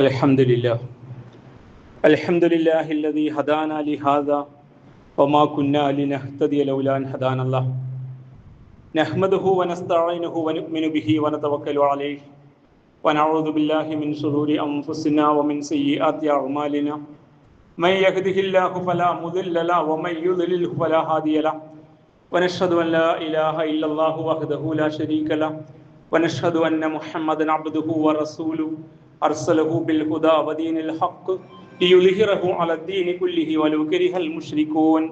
الحمد لله الذي هدانا لهذا وما كنا لنهتدي لولا أن هدانا الله نحمده ونستعينه ونؤمن به ونتوكل عليه ونعوذ بالله من شرور أنفسنا ومن سيئات أعمالنا من يهده الله فلا مضل له ومن يضلل فلا هادي له ونشهد أن لا إله إلا الله وحده لا شريك له ونشهد أن محمدا عبده ورسوله أرسله بالهدى ودين الحق ليظهره على الدين كله ولو كره المشركون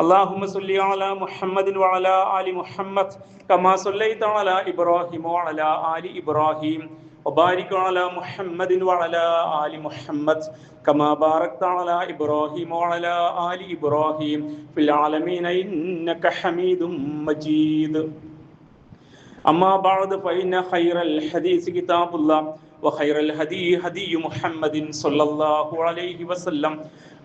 اللهم صل على محمد وعلى آل محمد كما صليت على إبراهيم وعلى آل إبراهيم وبارك على محمد وعلى آل محمد كما باركت على إبراهيم وعلى آل إبراهيم في العالمين إنك حميد مجيد أما بعد فإن خير الحديث كتاب الله وخير الهدي هدي محمد صلى الله عليه وسلم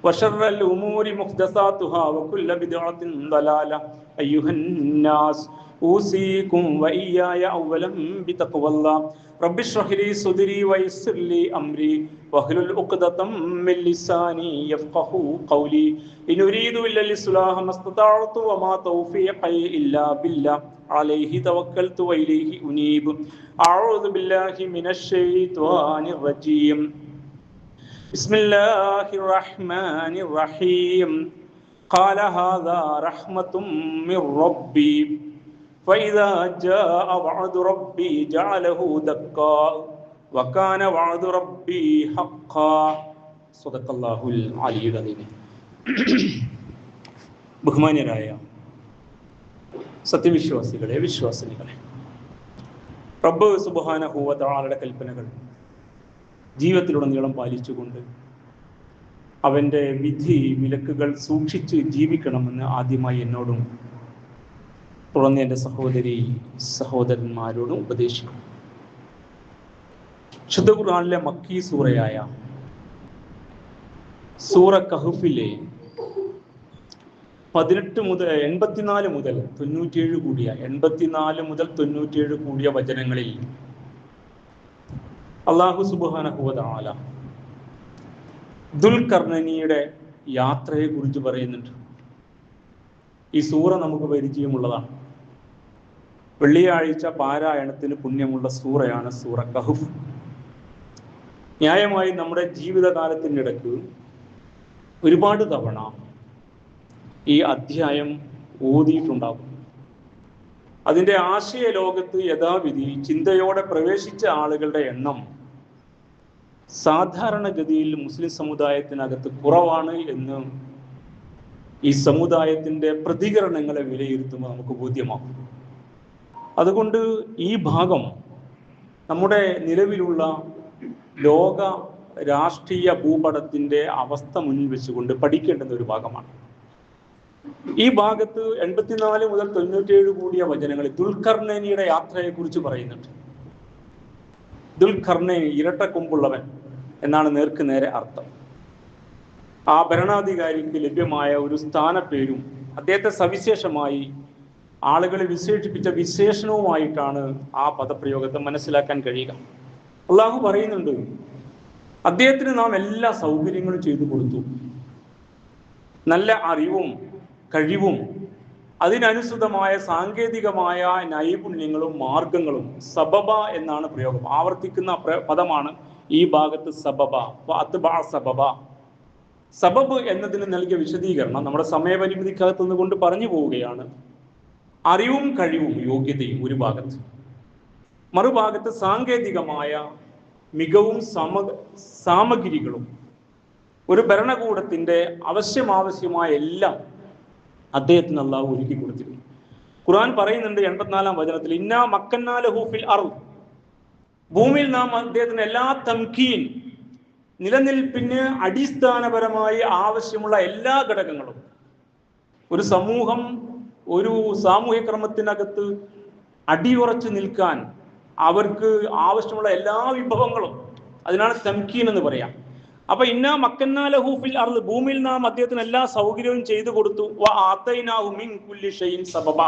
وشر الأمور محدثاتها وكل بدعة ضلالة أيها الناس أوصيكم وإياي أولا بتقوى الله رب اشرح لي صدري ويسر لي أمري واحلل عقدة من لساني يفقهوا قولي إن أريد إلا الإصلاح ما استطعت وما توفيقي إلا بالله عليه توكلت وإليه أنيب أعوذ بالله من الشيطان الرجيم بسم الله الرحمن الرحيم قال هذا رحمة من ربي فإذا جاء وعد ربي جعله دكا وكان وعد ربي حقا صدق الله العلي العظيم ബഹുമാന്യരായ സത്യവിശ്വാസികളെ, വിശ്വാസിനികളെ, റബ്ബ് സുബ്ഹാനഹു വ തആലയുടെ കൽപ്പനകൾ ജീവിതത്തിലുടനീളം പാലിച്ചുകൊണ്ട് അവൻ്റെ വിധി വിലക്കുകൾ സൂക്ഷിച്ച് ജീവിക്കണമെന്ന് ആദ്യമായി എന്നോടും തുടർന്ന് എൻ്റെ സഹോദരി സഹോദരന്മാരോടും ഉപദേശിക്കും. ശുദ്ധ ഖുർആനിലെ മക്കി സൂറയായ സൂറ കഹ്ഫിലെ 84 മുതൽ 97 കൂടിയ വചനങ്ങളിൽ അല്ലാഹു സുബ്ഹാനഹു വ തആല ദുൽഖർനൈനിയുടെ യാത്രയെ കുറിച്ച് പറയുന്നുണ്ട്. ഈ സൂറ നമുക്ക് പരിചയമുള്ളതാണ്. വെള്ളിയാഴ്ച പാരായണത്തിന് പുണ്യമുള്ള സൂറയാണ് സൂറ കഹ്ഫ്. ന്യായമായി നമ്മുടെ ജീവിതകാലത്തിൻ്റെ ഇടയ്ക്ക് ഒരുപാട് തവണ ഈ അധ്യായം ഓതിയിട്ടുണ്ടാകും. അതിൻ്റെ ആശയ ലോകത്ത് യഥാവിധി ചിന്തയോടെ പ്രവേശിച്ച ആളുകളുടെ എണ്ണം സാധാരണഗതിയിൽ മുസ്ലിം സമുദായത്തിനകത്ത് കുറവാണ് എന്ന് ഈ സമുദായത്തിൻ്റെ പ്രതികരണങ്ങളെ വിലയിരുത്തുമ്പോൾ നമുക്ക് ബോധ്യമാകും. അതുകൊണ്ട് ഈ ഭാഗം നമ്മുടെ നിലവിലുള്ള ലോക രാഷ്ട്രീയ ഭൂപടത്തിൻ്റെ അവസ്ഥ മുന്നിൽ വെച്ചുകൊണ്ട് പഠിക്കേണ്ടുന്ന ഒരു ഭാഗമാണ്. ഈ ഭാഗത്ത് 84 മുതൽ 97 കൂടിയ വചനങ്ങളിൽ ദുൽഖർനൈനിയുടെ യാത്രയെ കുറിച്ച് പറയുന്നുണ്ട്. ദുൽഖർനൈൻ ഇരട്ടക്കൊമ്പുള്ളവൻ എന്നാണ് നേർക്ക് നേരെ അർത്ഥം. ആ ഭരണാധികാരിക്ക് ലഭ്യമായ ഒരു സ്ഥാനപ്പേരും അദ്ദേഹത്തെ സവിശേഷമായി ആളുകളെ വിശേഷിപ്പിച്ച വിശേഷണവുമായിട്ടാണ് ആ പദപ്രയോഗത്തെ മനസ്സിലാക്കാൻ കഴിയുക. അള്ളാഹു പറയുന്നുണ്ട്, അദ്ദേഹത്തിന് നാം എല്ലാ സൗകര്യങ്ങളും ചെയ്തു കൊടുത്തു, നല്ല അറിവും കഴിവും അതിനനുസൃതമായ സാങ്കേതികമായ നൈപുണ്യങ്ങളും മാർഗങ്ങളും. സബബ എന്നാണ് പ്രയോഗം, ആവർത്തിക്കുന്ന പദമാണ് ഈ ഭാഗത്ത് സബബ. സബബ സബബ് എന്നതിന് നൽകിയ വിശദീകരണം നമ്മുടെ സമയപരിമിതിക്കകത്ത് നിന്നുകൊണ്ട് പറഞ്ഞു പോവുകയാണ്. അറിവും കഴിവും യോഗ്യതയും ഒരു ഭാഗത്ത്, മറുഭാഗത്ത് സാങ്കേതികമായ മികവും സാമഗ്രികളും. ഒരു ഭരണകൂടത്തിൻ്റെ ആവശ്യമായ എല്ലാം അദ്ദേഹത്തിന് അല്ലാഹു ഒരുക്കി കൊടുത്തിരുന്നു. ഖുർആൻ പറയുന്നുണ്ട് 84-ാം വചനത്തിൽ, ഇന്നാ മക്കന്നാ ലഹു ഫിൽ അർദ്, ഭൂമിയിൽ നാം അദ്ദേഹത്തിന് എല്ലാ തംകീൻ, നിലനിൽപ്പിന് അടിസ്ഥാനപരമായി ആവശ്യമുള്ള എല്ലാ ഘടകങ്ങളും. ഒരു സമൂഹം ഒരു സാമൂഹ്യ ക്രമത്തിനകത്ത് അടിയുറച്ചു നിൽക്കാൻ അവർക്ക് ആവശ്യമുള്ള എല്ലാ വിഭവങ്ങളും, അതിനാണ് തംകീൻ എന്ന് പറയാം. അപ്പൊ ഇന്നാ മക്കന്നാ ലഹു ഫിൽ അർദ്, ഭൂമിയിൽ നാം അദ്ദേഹത്തിന് എല്ലാ സൗകര്യവും ചെയ്തു കൊടുത്തു. വ ആതൈനാഹു മിൻ കുല്ലി ഷൈഇൻ സബബ,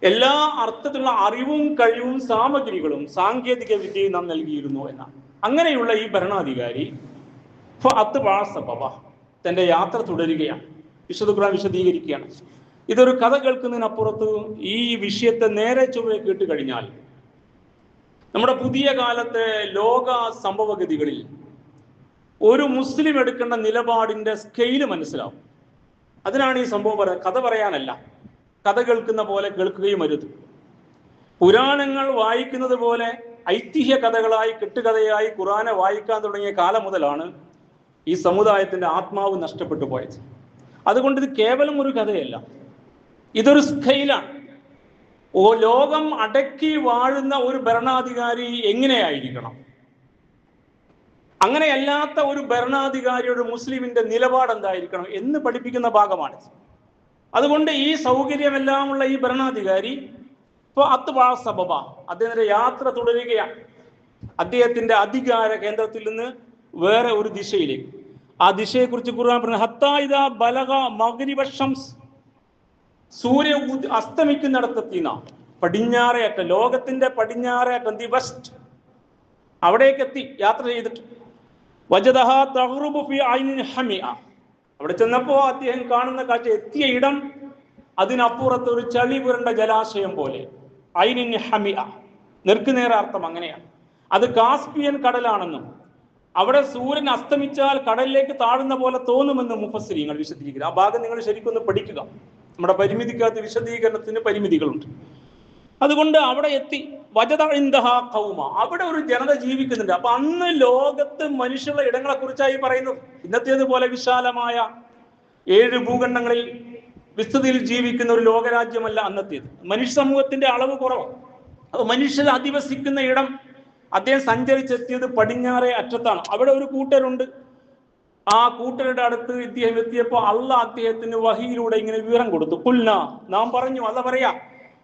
എല്ലാ അർത്ഥത്തിലുള്ള അറിവും കഴിവും സാമഗ്രികളും സാങ്കേതിക വിദ്യയും നാം നൽകിയിരുന്നു എന്നാണ്. അങ്ങനെയുള്ള ഈ ഭരണാധികാരി തന്റെ യാത്ര തുടരുകയാണ്. വിശുദ്ധ ഖുർആൻ വിശദീകരിക്കുകയാണ്. ഇതൊരു കഥ കേൾക്കുന്നതിനപ്പുറത്ത് ഈ വിഷയത്തെ നേരെ ചൊവ്വേ കേട്ട് കഴിഞ്ഞാൽ നമ്മുടെ പുതിയ കാലത്തെ ലോക സംഭവഗതികളിൽ ഒരു മുസ്ലിം എടുക്കേണ്ട നിലപാടിന്റെ സ്കെയില് മനസ്സിലാവും. അതിനാണ് ഈ സംഭവം പറയുന്നത്. കഥ പറയാനല്ല, കഥ കേൾക്കുന്ന പോലെ കേൾക്കുകയും അരുത്. പുരാണങ്ങൾ വായിക്കുന്നത് പോലെ ഐതിഹ്യ കഥകളായി കെട്ടുകഥയായി ഖുർആനെ വായിക്കാൻ തുടങ്ങിയ കാലം മുതലാണ് ഈ സമുദായത്തിന്റെ ആത്മാവ് നഷ്ടപ്പെട്ടു പോയത്. അതുകൊണ്ട് ഇത് കേവലം ഒരു കഥയല്ല, ഇതൊരു സ്കെയിലാണ്. ലോകം അടക്കി വാഴുന്ന ഒരു ഭരണാധികാരി എങ്ങനെയായിരിക്കണം, അങ്ങനെയല്ലാത്ത ഒരു ഭരണാധികാരിയുടെ മുസ്ലിമിന്റെ നിലപാട് എന്തായിരിക്കണം എന്ന് പഠിപ്പിക്കുന്ന ഭാഗമാണ്. അതുകൊണ്ട് ഈ സൗകര്യമെല്ലാമുള്ള ഈ ഭരണാധികാരി അദ്ദേഹത്തിന്റെ യാത്ര തുടരുകയാണ്. അദ്ദേഹത്തിന്റെ അധികാര കേന്ദ്രത്തിൽ നിന്ന് വേറെ ഒരു ദിശയിലേക്ക്. ആ ദിശയെക്കുറിച്ച് ഖുർആൻ പറഞ്ഞു, ഹത്താ ഇദാ ബലഗ മഗ്രിബ ശംസ്, സൂര്യ അസ്തമിക്കുന്നിടത്തെത്തിന, പടിഞ്ഞാറേ അറ്റം, ലോകത്തിന്റെ പടിഞ്ഞാറേ അറ്റം, ദി വെസ്റ്റ്, അവിടേക്ക് എത്തി യാത്ര ചെയ്തിട്ട്. വജദഹ തഗ്റുബു ഫി ഐനിൻ ഹമിഅ, അവിടെ ചെന്നപ്പോ അദ്ദേഹം കാണുന്ന കാഴ്ച, എത്തിയ ഇടം അതിനപ്പുറത്ത് ഒരു ചളി പുരണ്ട ജലാശയം പോലെ. ഐനിൻ ഹമിഅ, നേർക്കുനേരെ അർത്ഥം അങ്ങനെയാണ്. അത് കാസ്പിയൻ കടലാണെന്നും അവിടെ സൂര്യൻ അസ്തമിച്ചാൽ കടലിലേക്ക് താഴുന്ന പോലെ തോന്നുമെന്ന് മുഫസ്സിരീങ്ങൾ വിശദീകരിക്കുക. ആ ഭാഗം നിങ്ങൾ ശരിക്കൊന്ന് പഠിക്കുക. നമ്മുടെ പരിമിതിക്കകത്ത് വിശദീകരണത്തിന് പരിമിതികളുണ്ട്. അതുകൊണ്ട് അവിടെ എത്തി. വജദ ഇൻദഹ ഖൗമ, അവിടെ ഒരു ജനത ജീവിക്കുന്നുണ്ട്. അപ്പൊ അന്ന് ലോകത്ത് മനുഷ്യരുടെ ഇടങ്ങളെ കുറിച്ചായി പറയുന്നത്. ഇന്നത്തേതുപോലെ വിശാലമായ 7 ഭൂഖണ്ഡങ്ങളിൽ വിസ്തൃതിയിൽ ജീവിക്കുന്ന ഒരു ലോകരാജ്യമല്ല അന്നത്തേത്. മനുഷ്യ സമൂഹത്തിന്റെ അളവ് കുറവ്. അപ്പൊ മനുഷ്യർ അധിവസിക്കുന്ന ഇടം, അദ്ദേഹം സഞ്ചരിച്ചെത്തിയത് പടിഞ്ഞാറേ അറ്റത്താണ്. അവിടെ ഒരു കൂട്ടരുണ്ട്. ആ കൂട്ടരുടെ അടുത്ത് ഇദ്ദേഹം എത്തിയപ്പോ അള്ളാഹ് അദ്ദേഹത്തിന് വഹിയിലൂടെ ഇങ്ങനെ വിവരം കൊടുത്തു. ഖുൽനാ, നാം പറഞ്ഞു, അല്ല പറയാ,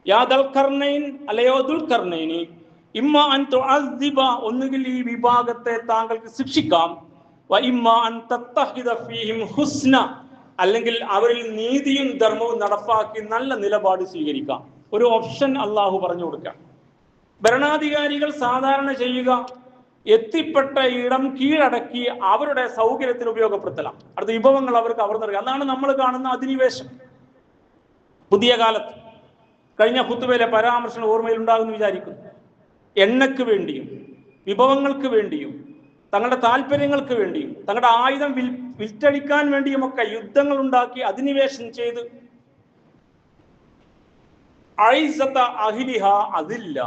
യാ ദുൽഖർനൈൻ, അല്ലയോ ദുൽഖർനൈനി, ഇമ്മ അൻ തുഅദ്ദിബ, ഒന്നുകിൽ ഈ വിഭാഗത്തെ താങ്കൾക്ക് ശിക്ഷിക്കാം, വ ഇമ്മ അൻ തത്തഖിദ ഫീഹിം ഹുസ്ന, അല്ലെങ്കിൽ അവരിൽ നീതിയും ധർമ്മവും നടപ്പാക്കി നല്ല നിലപാട് സ്വീകരിക്കാം. ഒരു ഓപ്ഷൻ അള്ളാഹു പറഞ്ഞു കൊടുക്കാം. ഭരണാധികാരികൾ സാധാരണ ചെയ്യുക, എത്തിപ്പെട്ട ഇടം കീഴടക്കി അവരുടെ സൗകര്യത്തിന് ഉപയോഗപ്പെടുത്തലാണ്. അടുത്ത വിഭവങ്ങൾ അവർക്ക് അവർ നൽകുക. അതാണ് നമ്മൾ കാണുന്ന അധിനിവേശം. പുതിയ കാലത്ത് കഴിഞ്ഞ ഖുത്ബയിലെ പരാമർശം ഓർമ്മയിൽ ഉണ്ടാകുമെന്ന് വിചാരിക്കുന്നു. എണ്ണയ്ക്ക് വേണ്ടിയും വിഭവങ്ങൾക്ക് വേണ്ടിയും തങ്ങളുടെ താല്പര്യങ്ങൾക്ക് വേണ്ടിയും തങ്ങളുടെ ആയുധം വിറ്റഴിക്കാൻ വേണ്ടിയുമൊക്കെ യുദ്ധങ്ങൾ ഉണ്ടാക്കി അധിനിവേശം ചെയ്ത് അതില്ല,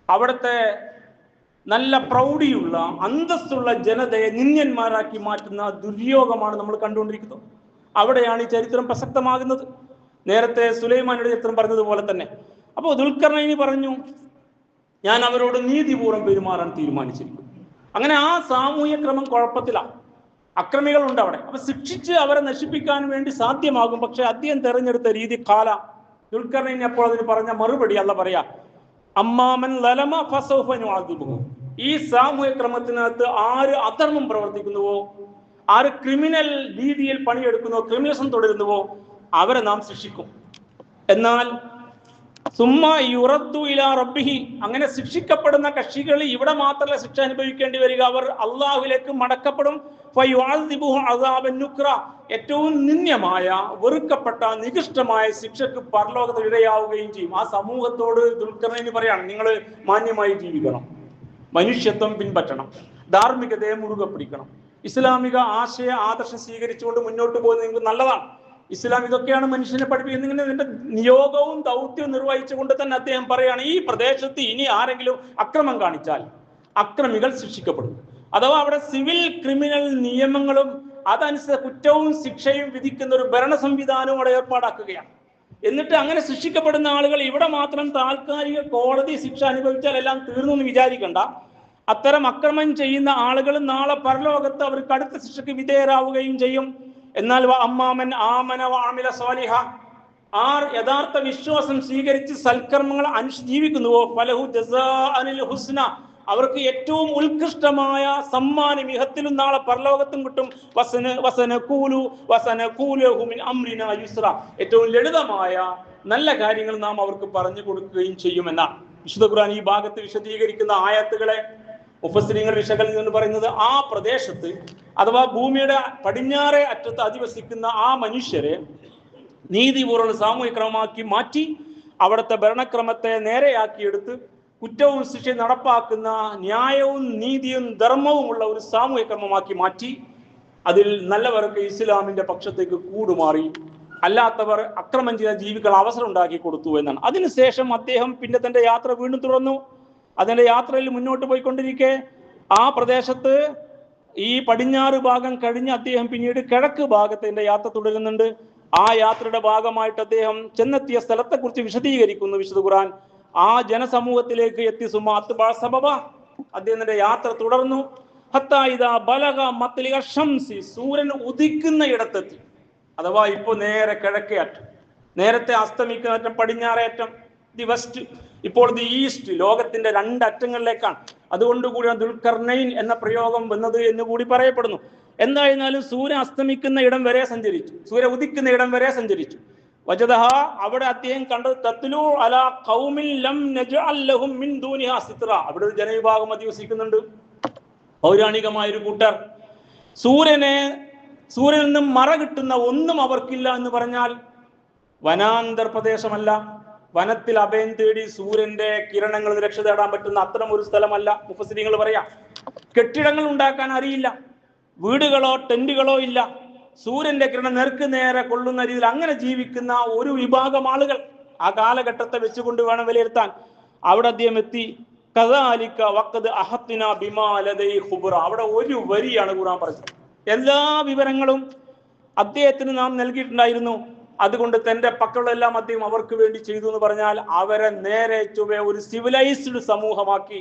അവിടുത്തെ നല്ല പ്രൗഢിയുള്ള അന്തസ്സുള്ള ജനതയെ നിന്ദ്യന്മാരാക്കി മാറ്റുന്ന ദുര്യോഗമാണ് നമ്മൾ കണ്ടുകൊണ്ടിരിക്കുന്നത്. അവിടെയാണ് ഈ ചരിത്രം പ്രസക്തമാകുന്നത്. നേരത്തെ സുലൈമാനുടെ ചരിത്രം പറഞ്ഞതുപോലെ തന്നെ. അപ്പോൾ ദുൽഖർനൈനി പറഞ്ഞു, ഞാൻ അവരോട് നീതിപൂർവ്വം പെരുമാറാൻ തീരുമാനിച്ചിരിക്കുന്നു. അങ്ങനെ ആ സാമൂഹ്യ ക്രമം കുഴപ്പത്തിലാണ്. അക്രമികളുണ്ട് അവിടെ. അപ്പൊ ശിക്ഷിച്ച് അവരെ നശിപ്പിക്കാൻ വേണ്ടി സാധ്യമാകും. പക്ഷെ അദ്ദേഹം തെരഞ്ഞെടുത്ത രീതി ദുൽഖർനൈനി അപ്പോൾ അതിന് പറഞ്ഞ മറുപടി അല്ല പറയാ, അമ്മാമൻ ലലമ ഫസൗഫ നുഅദിബുഹു, ഈ സാമൂഹ്യ ക്രമത്തിനകത്ത് ആര് അധർമ്മം പ്രവർത്തിക്കുന്നുവോ, ആര് ക്രിമിനൽ രീതിയിൽ പണിയെടുക്കുന്നുവോ, ക്രിമിനലിസം തുടരുന്നുവോ, അവരെ നാം ശിക്ഷിക്കും. എന്നാൽ സുമ്മ യുറദ്ദു ഇലാ റബ്ബിഹി, അങ്ങനെ ശിക്ഷിക്കപ്പെടുന്ന കക്ഷികൾ ഇവിടെ മാത്രമല്ല ശിക്ഷ അനുഭവിക്കേണ്ടി വരിക, അവർ അള്ളാഹുവിലേക്ക് മടക്കപ്പെടും. ഫയുഅദ്ദിബുഹു അദാബൻ നുക്ര, ഏറ്റവും നിന്ദ്യമായ, വെറുക്കപ്പെട്ട, നികൃഷ്ടമായ ശിക്ഷക്ക് പരലോകത്തിൽ ഇടയാവുകയും ചെയ്യും. ആ സമൂഹത്തോട് ദുൽഖർനൈനി പറയാണ്, നിങ്ങൾ മാന്യമായി ജീവിക്കണം, മനുഷ്യത്വം പിൻപറ്റണം, ധാർമ്മികതയെ മുറുകെ പിടിക്കണം, ഇസ്ലാമിക ആശയ ആദർശം സ്വീകരിച്ചുകൊണ്ട് മുന്നോട്ട് പോകുന്നത് നിങ്ങൾക്ക് നല്ലതാണ്. ഇസ്ലാം ഇതൊക്കെയാണ് മനുഷ്യനെ പഠിപ്പിക്കുന്നത്. ഇങ്ങനെ ഇതിന്റെ നിയോഗവും ദൗത്യവും നിർവഹിച്ചുകൊണ്ട് തന്നെ അദ്ദേഹം പറയുകയാണ്, ഈ പ്രദേശത്ത് ഇനി ആരെങ്കിലും അക്രമം കാണിച്ചാൽ അക്രമികൾ ശിക്ഷിക്കപ്പെടും. അഥവാ അവിടെ സിവിൽ ക്രിമിനൽ നിയമങ്ങളും അതനുസരിച്ച് കുറ്റവും ശിക്ഷയും വിധിക്കുന്ന ഒരു ഭരണ സംവിധാനവും അവിടെ ഏർപ്പാടാക്കുകയാണ്. എന്നിട്ട് അങ്ങനെ ശിക്ഷിക്കപ്പെടുന്ന ആളുകൾ ഇവിടെ മാത്രം താൽക്കാലിക കോടതി ശിക്ഷ അനുഭവിച്ചാൽ എല്ലാം തീർന്നു എന്ന് വിചാരിക്കണ്ട. അത്തരം അക്രമം ചെയ്യുന്ന ആളുകൾ നാളെ പരലോകത്ത് അവർക്ക് അടുത്ത ശിക്ഷയ്ക്ക് വിധേയരാവുകയും ചെയ്യും. എന്നാൽ അമ്മാമൻ ആമന വഅമില സ്വാലിഹ, ആർ യഥാർത്ഥ വിശ്വാസം സ്വീകരിച്ച് സൽക്കർമ്മങ്ങൾ ജീവിക്കുന്നുവോ, ഫലഹു ജസാഅനിൽ ഹുസ്ന, അവർക്ക് ഏറ്റവും ഉത്കൃഷ്ടമായ സമ്മാനം ഇഹത്തിലും നാളെ പരലോകത്തും കിട്ടും. ഏറ്റവും ലളിതമായ നല്ല കാര്യങ്ങൾ നാം അവർക്ക് പറഞ്ഞു കൊടുക്കുകയും ചെയ്യുമെന്നാണ് വിശുദ്ധ ഖുർആൻ ഈ ഭാഗത്ത് വിശദീകരിക്കുന്ന ആയത്തുകളെ മുഫസ്സിരീങ്ങൾ വിശകലനം എന്ന് പറയുന്നത് ആ പ്രദേശത്ത് അഥവാ ഭൂമിയുടെ പടിഞ്ഞാറേ അറ്റത്ത് അധിവസിക്കുന്ന ആ മനുഷ്യരെ നീതിപൂർവ്വം സാമൂഹിക ക്രമമാക്കി മാറ്റി അവിടുത്തെ ഭരണക്രമത്തെ നേരെയാക്കിയെടുത്ത് കുറ്റവും ശിക്ഷയും നടപ്പാക്കുന്ന ന്യായവും നീതിയും ധർമ്മവുമുള്ള ഒരു സാമൂഹിക ക്രമമാക്കി മാറ്റി അതിൽ നല്ലവർക്ക് ഇസ്ലാമിന്റെ പക്ഷത്തേക്ക് കൂടുമാറി, അല്ലാത്തവർ അക്രമം ചെയ്ത ജീവികൾ അവസരം ഉണ്ടാക്കി കൊടുത്തു എന്നാണ്. അതിനുശേഷം അദ്ദേഹം പിന്നെ തന്റെ യാത്ര വീണ്ടും തുടർന്നു. അതിന്റെ യാത്രയിൽ മുന്നോട്ട് പോയിക്കൊണ്ടിരിക്കെ ആ പ്രദേശത്ത് ഈ പടിഞ്ഞാറ് ഭാഗം കഴിഞ്ഞ് അദ്ദേഹം പിന്നീട് കിഴക്ക് ഭാഗത്തിന്റെ യാത്ര തുടരുന്നുണ്ട്. ആ യാത്രയുടെ ഭാഗമായിട്ട് അദ്ദേഹം ചെന്നെത്തിയ സ്ഥലത്തെ കുറിച്ച് വിശദീകരിക്കുന്നു വിശുദ്ധ ഖുർആൻ. ആ ജനസമൂഹത്തിലേക്ക് എത്തി അദ്ദേഹത്തിന്റെ യാത്ര തുടർന്നു. സൂര്യൻ ഉദിക്കുന്ന ഇടത്തെത്തി. അഥവാ ഇപ്പൊ നേരെ കിഴക്കേ അറ്റം, നേരത്തെ അസ്തമിക്കുന്ന അറ്റം പടിഞ്ഞാറേ അറ്റം, ദി വെസ്റ്റ്, ഇപ്പോൾ ദി ഈസ്റ്റ്, ലോകത്തിന്റെ രണ്ടറ്റങ്ങളിലേക്കാണ്. അതുകൊണ്ടുകൂടിയാണ് ദുൽഖർനൈൻ എന്ന പ്രയോഗം വന്നത് എന്ന് കൂടി പറയപ്പെടുന്നു. എന്തായിരുന്നാലും സൂര്യൻ അസ്തമിക്കുന്ന ഇടം വരെ സഞ്ചരിച്ചു, സൂര്യൻ ഉദിക്കുന്ന ഇടം വരെ സഞ്ചരിച്ചു. വജദഹ, അവിടെ അദ്ദേഹം കണ്ടത് തത്ലു അലാ ഖൗമിൻ ലം നജ്അൽ ലഹും മിൻ ദൂനിഹാ സിത്ര, അവിടെ ഒരു ജനവിഭാഗം അധിവസിക്കുന്നുണ്ട്, പൗരാണികമായൊരു കൂട്ടർ. സൂര്യനിൽ നിന്നും മറ കിട്ടുന്ന ഒന്നും അവർക്കില്ല എന്ന് പറഞ്ഞാൽ വനാന്തർ പ്രദേശമല്ല, വനത്തിൽ അഭയം തേടി സൂര്യന്റെ കിരണങ്ങളിൽ രക്ഷ തേടാൻ പറ്റുന്ന അത്തരം ഒരു സ്ഥലമല്ല. മുഫസ്സിരീങ്ങൾ പറയാം, കെട്ടിടങ്ങൾ ഉണ്ടാക്കാൻ അറിയില്ല, വീടുകളോ ടെന്റുകളോ ഇല്ല, സൂര്യന്റെ കിരണം നേർക്ക് നേരെ കൊള്ളുന്ന രീതിയിൽ അങ്ങനെ ജീവിക്കുന്ന ഒരു വിഭാഗം ആളുകൾ ആ കാലഘട്ടത്തെ വെച്ചുകൊണ്ട് വേണം വിലയിരുത്താൻ. അവിടെ അദ്ദേഹം എത്തി. കദാലിക വഖദ് അഹത്ന ബിമാ ലദൈ ഖുബ്റ, അവിടെ ഒരു വരിയാണ് ഖുർആൻ പറഞ്ഞത്. എല്ലാ വിവരങ്ങളും അദ്ദേഹത്തിന് നാം നൽകിയിട്ടുണ്ടായിരുന്നു. അതുകൊണ്ട് തന്റെ പക്കളുള്ളതെല്ലാം അദ്ദേഹം അവർക്ക് വേണ്ടി ചെയ്തു എന്ന് പറഞ്ഞാൽ അവരെ നേരെ ചൊവ്വേ ഒരു സിവിലൈസ്ഡ് സമൂഹമാക്കി,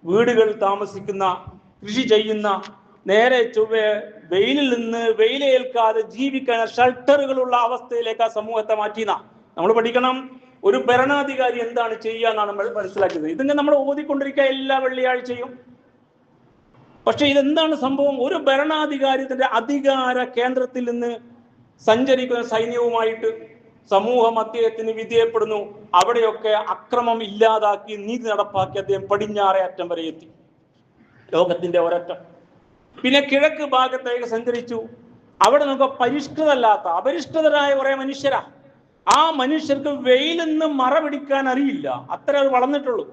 വീടുകൾ താമസിക്കുന്ന, കൃഷി ചെയ്യുന്ന, നേരെ ചൊവ്വേ വെയിലിൽ നിന്ന് വെയിലേൽക്കാതെ ജീവിക്കാൻ ഷെൽട്ടറുകളുള്ള അവസ്ഥയിലേക്ക് ആ സമൂഹത്തെ മാറ്റിയെന്ന നമ്മൾ പഠിക്കണം. ഒരു ഭരണാധികാരി എന്താണ് ചെയ്യുക എന്നാണ് നമ്മൾ മനസ്സിലാക്കിയത്. ഇതിങ്ങനെ നമ്മൾ ഓതിക്കൊണ്ടിരിക്കുക എല്ലാ വെള്ളിയാഴ്ചയും. പക്ഷെ ഇതെന്താണ് സംഭവം? ഒരു ഭരണാധികാരിയുടെ അധികാര കേന്ദ്രത്തിൽ നിന്ന് സഞ്ചരിക്കുന്ന സൈന്യവുമായിട്ട് സമൂഹം അദ്ദേഹത്തിന് വിധേയപ്പെടുന്നു. അവിടെയൊക്കെ അക്രമം ഇല്ലാതാക്കി നീതി നടപ്പാക്കി അദ്ദേഹം പടിഞ്ഞാറേ അറ്റം വരെ എത്തി, ലോകത്തിന്റെ ഒരറ്റം. പിന്നെ കിഴക്ക് ഭാഗത്തേക്ക് സഞ്ചരിച്ചു. അവിടെ നമുക്ക് പരിഷ്കൃതല്ലാത്ത അപരിഷ്കൃതരായ കുറെ മനുഷ്യരാ. ആ മനുഷ്യർക്ക് വെയിലിൽ നിന്ന് മറ പിടിക്കാൻ അറിയില്ല, അത്ര അത് വളർന്നിട്ടുള്ളൂ.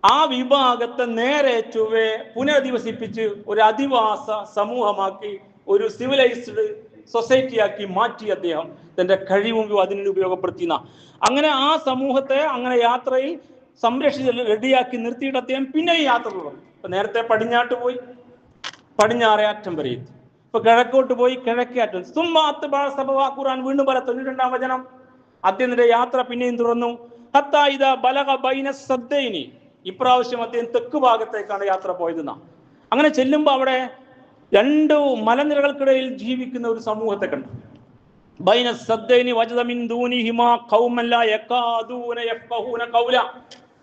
ആ വിഭാഗത്തെ നേരെ ചൊവ്വേ പുനരധിവസിപ്പിച്ച് ഒരു അധിവാസ സമൂഹമാക്കി, ഒരു സിവിലൈസ്ഡ് സൊസൈറ്റിയാക്കി മാറ്റി അദ്ദേഹം തന്റെ കഴിവും അതിന് ഉപയോഗപ്പെടുത്തിയ. അങ്ങനെ ആ സമൂഹത്തെ അങ്ങനെ യാത്രയിൽ സംരക്ഷിച്ച് റെഡിയാക്കി നിർത്തിയിട്ട് അദ്ദേഹം പിന്നെ യാത്ര തുടർന്നു. ഇപ്പൊ നേരത്തെ പടിഞ്ഞാട്ട് പോയി, പടിഞ്ഞാറേ അറ്റം വരെ എത്തി. ഇപ്പൊ കിഴക്കോട്ട് പോയി, കിഴക്കേ അറ്റം. ഖുർആൻ വീണ്ടും പറ 92-ാം വചനം. അദ്ദേഹത്തിന്റെ യാത്ര പിന്നെയും തുടർന്നു. ഇപ്രാവശ്യം അദ്ദേഹം തെക്ക് ഭാഗത്തേക്കാണ് യാത്ര പോയതെന്ന. അങ്ങനെ ചെല്ലുമ്പോ അവിടെ രണ്ടു മലനിരകൾക്കിടയിൽ ജീവിക്കുന്ന ഒരു സമൂഹത്തെ കണ്ടു. ബൈന സദ്ദൈനി വജദ മിൻ ദൂനിഹിമാ ഖൗമൻ ലാ യകാദൂന യഫ്ഖഹൂന ഖൗല,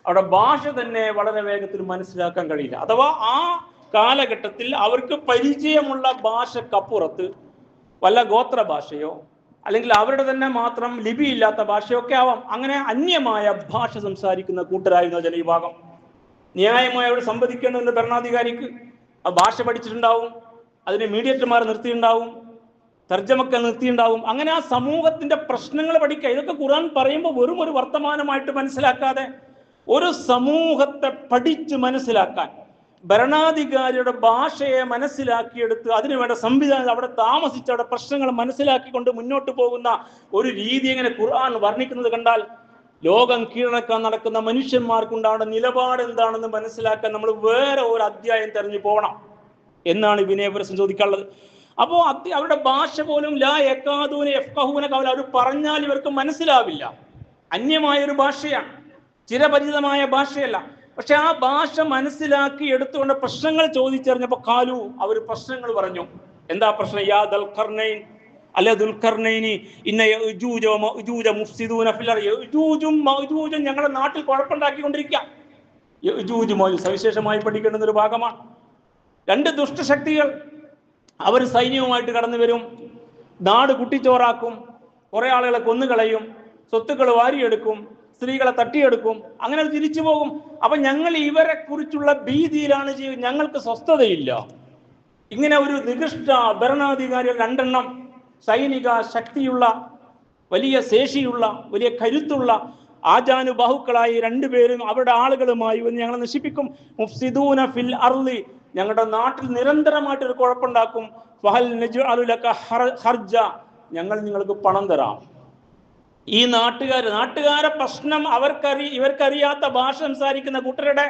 അവിടെ ഭാഷ തന്നെ വളരെ വേഗത്തിൽ മനസ്സിലാക്കാൻ കഴിയില്ല. അഥവാ ആ കാലഘട്ടത്തിൽ അവർക്ക് പരിചയമുള്ള ഭാഷക്കപ്പുറത്ത് വല്ല ഗോത്ര ഭാഷയോ അല്ലെങ്കിൽ അവരുടെ തന്നെ മാത്രം ലിപിയില്ലാത്ത ഭാഷയൊക്കെ ആവാം. അങ്ങനെ അന്യമായ ഭാഷ സംസാരിക്കുന്ന കൂട്ടരായിരുന്ന ജനവിഭാഗം. ന്യായമായി അവിടെ സംവദിക്കേണ്ടതുണ്ട് ഭരണാധികാരിക്ക്. ആ ഭാഷ പഠിച്ചിട്ടുണ്ടാവും, അതിന് മീഡിയേറ്റർമാർ നിർത്തിയിട്ടുണ്ടാവും, തർജ്ജമക്കെ നിർത്തിയിട്ടുണ്ടാവും. അങ്ങനെ ആ സമൂഹത്തിന്റെ പ്രശ്നങ്ങൾ പഠിക്കുക. ഇതൊക്കെ ഖുർആൻ പറയുമ്പോൾ വെറും ഒരു വർത്തമാനമായിട്ട് മനസ്സിലാക്കാതെ ഒരു സമൂഹത്തെ പഠിച്ച് മനസ്സിലാക്കാൻ, ഭരണാധികാരിയുടെ ഭാഷയെ മനസ്സിലാക്കിയെടുത്ത് അതിനുവേണ്ട സംവിധാനം അവിടെ താമസിച്ച് അവിടെ പ്രശ്നങ്ങൾ മനസ്സിലാക്കിക്കൊണ്ട് മുന്നോട്ട് പോകുന്ന ഒരു രീതി എങ്ങനെ ഖുർആൻ വർണ്ണിക്കുന്നത് കണ്ടാൽ ലോകം കീഴടക്കാൻ നടക്കുന്ന മനുഷ്യന്മാർക്കുണ്ടാവുന്ന നിലപാട് എന്താണെന്ന് മനസ്സിലാക്കാൻ നമ്മൾ വേറെ ഒരു അധ്യായം തെരഞ്ഞു പോകണം എന്നാണ് വിനയപുരസം ചോദിക്കാനുള്ളത്. അപ്പോ അവരുടെ ഭാഷ പോലും ലാ യകാദൂന യഫ്ഖഹൂന ഖൗല, അവർ പറഞ്ഞാൽ ഇവർക്ക് മനസ്സിലാവില്ല. അന്യമായൊരു ഭാഷയാണ്, ചിരപരിചിതമായ ഭാഷയല്ല. പക്ഷെ ആ ഭാഷ മനസ്സിലാക്കി എടുത്തുകൊണ്ട് പ്രശ്നങ്ങൾ ചോദിച്ചറിഞ്ഞപ്പോ കാലു അവർ പ്രശ്നങ്ങൾ പറഞ്ഞു. എന്താ പ്രശ്നം? യാ ദുൽഖർനൈൻ അല്ലെ ദുൽഖർനൈനി ഇന്ന യഅജൂജ വമഅജൂജ മുഫ്സിദൂന ഫിൽ അർദ്, യഅജൂജും മഅജൂജും ഞങ്ങളുടെ നാട്ടിൽ കുഴപ്പമുണ്ടാക്കിക്കൊണ്ടിരിക്കുക. യഅജൂജ് മഅജൂജ് സവിശേഷമായി പഠിക്കേണ്ടുന്ന ഒരു ഭാഗമാണ്. രണ്ട് ദുഷ്ടശക്തികൾ അവർ സൈന്യവുമായിട്ട് കടന്നു വരും, നാട് കുട്ടിച്ചോറാക്കും, കുറെ ആളുകളെ കൊന്നുകളയും, സ്വത്തുക്കൾ വാരിയെടുക്കും, സ്ത്രീകളെ തട്ടിയെടുക്കും, അങ്ങനെ തിരിച്ചു പോകും. അപ്പൊ ഞങ്ങൾ ഇവരെ കുറിച്ചുള്ള ഭീതിയിലാണ് ഞങ്ങൾക്ക് സ്വസ്ഥതയില്ല. ഇങ്ങനെ ഒരു നികൃഷ്ട ഭരണാധികാരികൾ രണ്ടെണ്ണം, സൈനിക ശക്തിയുള്ള, വലിയ ശേഷിയുള്ള, വലിയ കരുത്തുള്ള ആജാനുബാഹുക്കളായി രണ്ടുപേരും അവരുടെ ആളുകളുമായി വന്ന് ഞങ്ങളെ നശിപ്പിക്കും. മുഫ്സിദൂന ഫിൽ അർളി, ഞങ്ങളുടെ നാട്ടിൽ നിരന്തരമായിട്ടൊരു കുഴപ്പമുണ്ടാക്കും. ഫഹൽ നജ്അലു ലക ഹർജ, ഞങ്ങൾ നിങ്ങൾക്ക് പണം തരാം. ഈ നാട്ടുകാരെ പ്രശ്നം ഇവർക്കറിയാത്ത ഭാഷ സംസാരിക്കുന്ന കൂട്ടരുടെ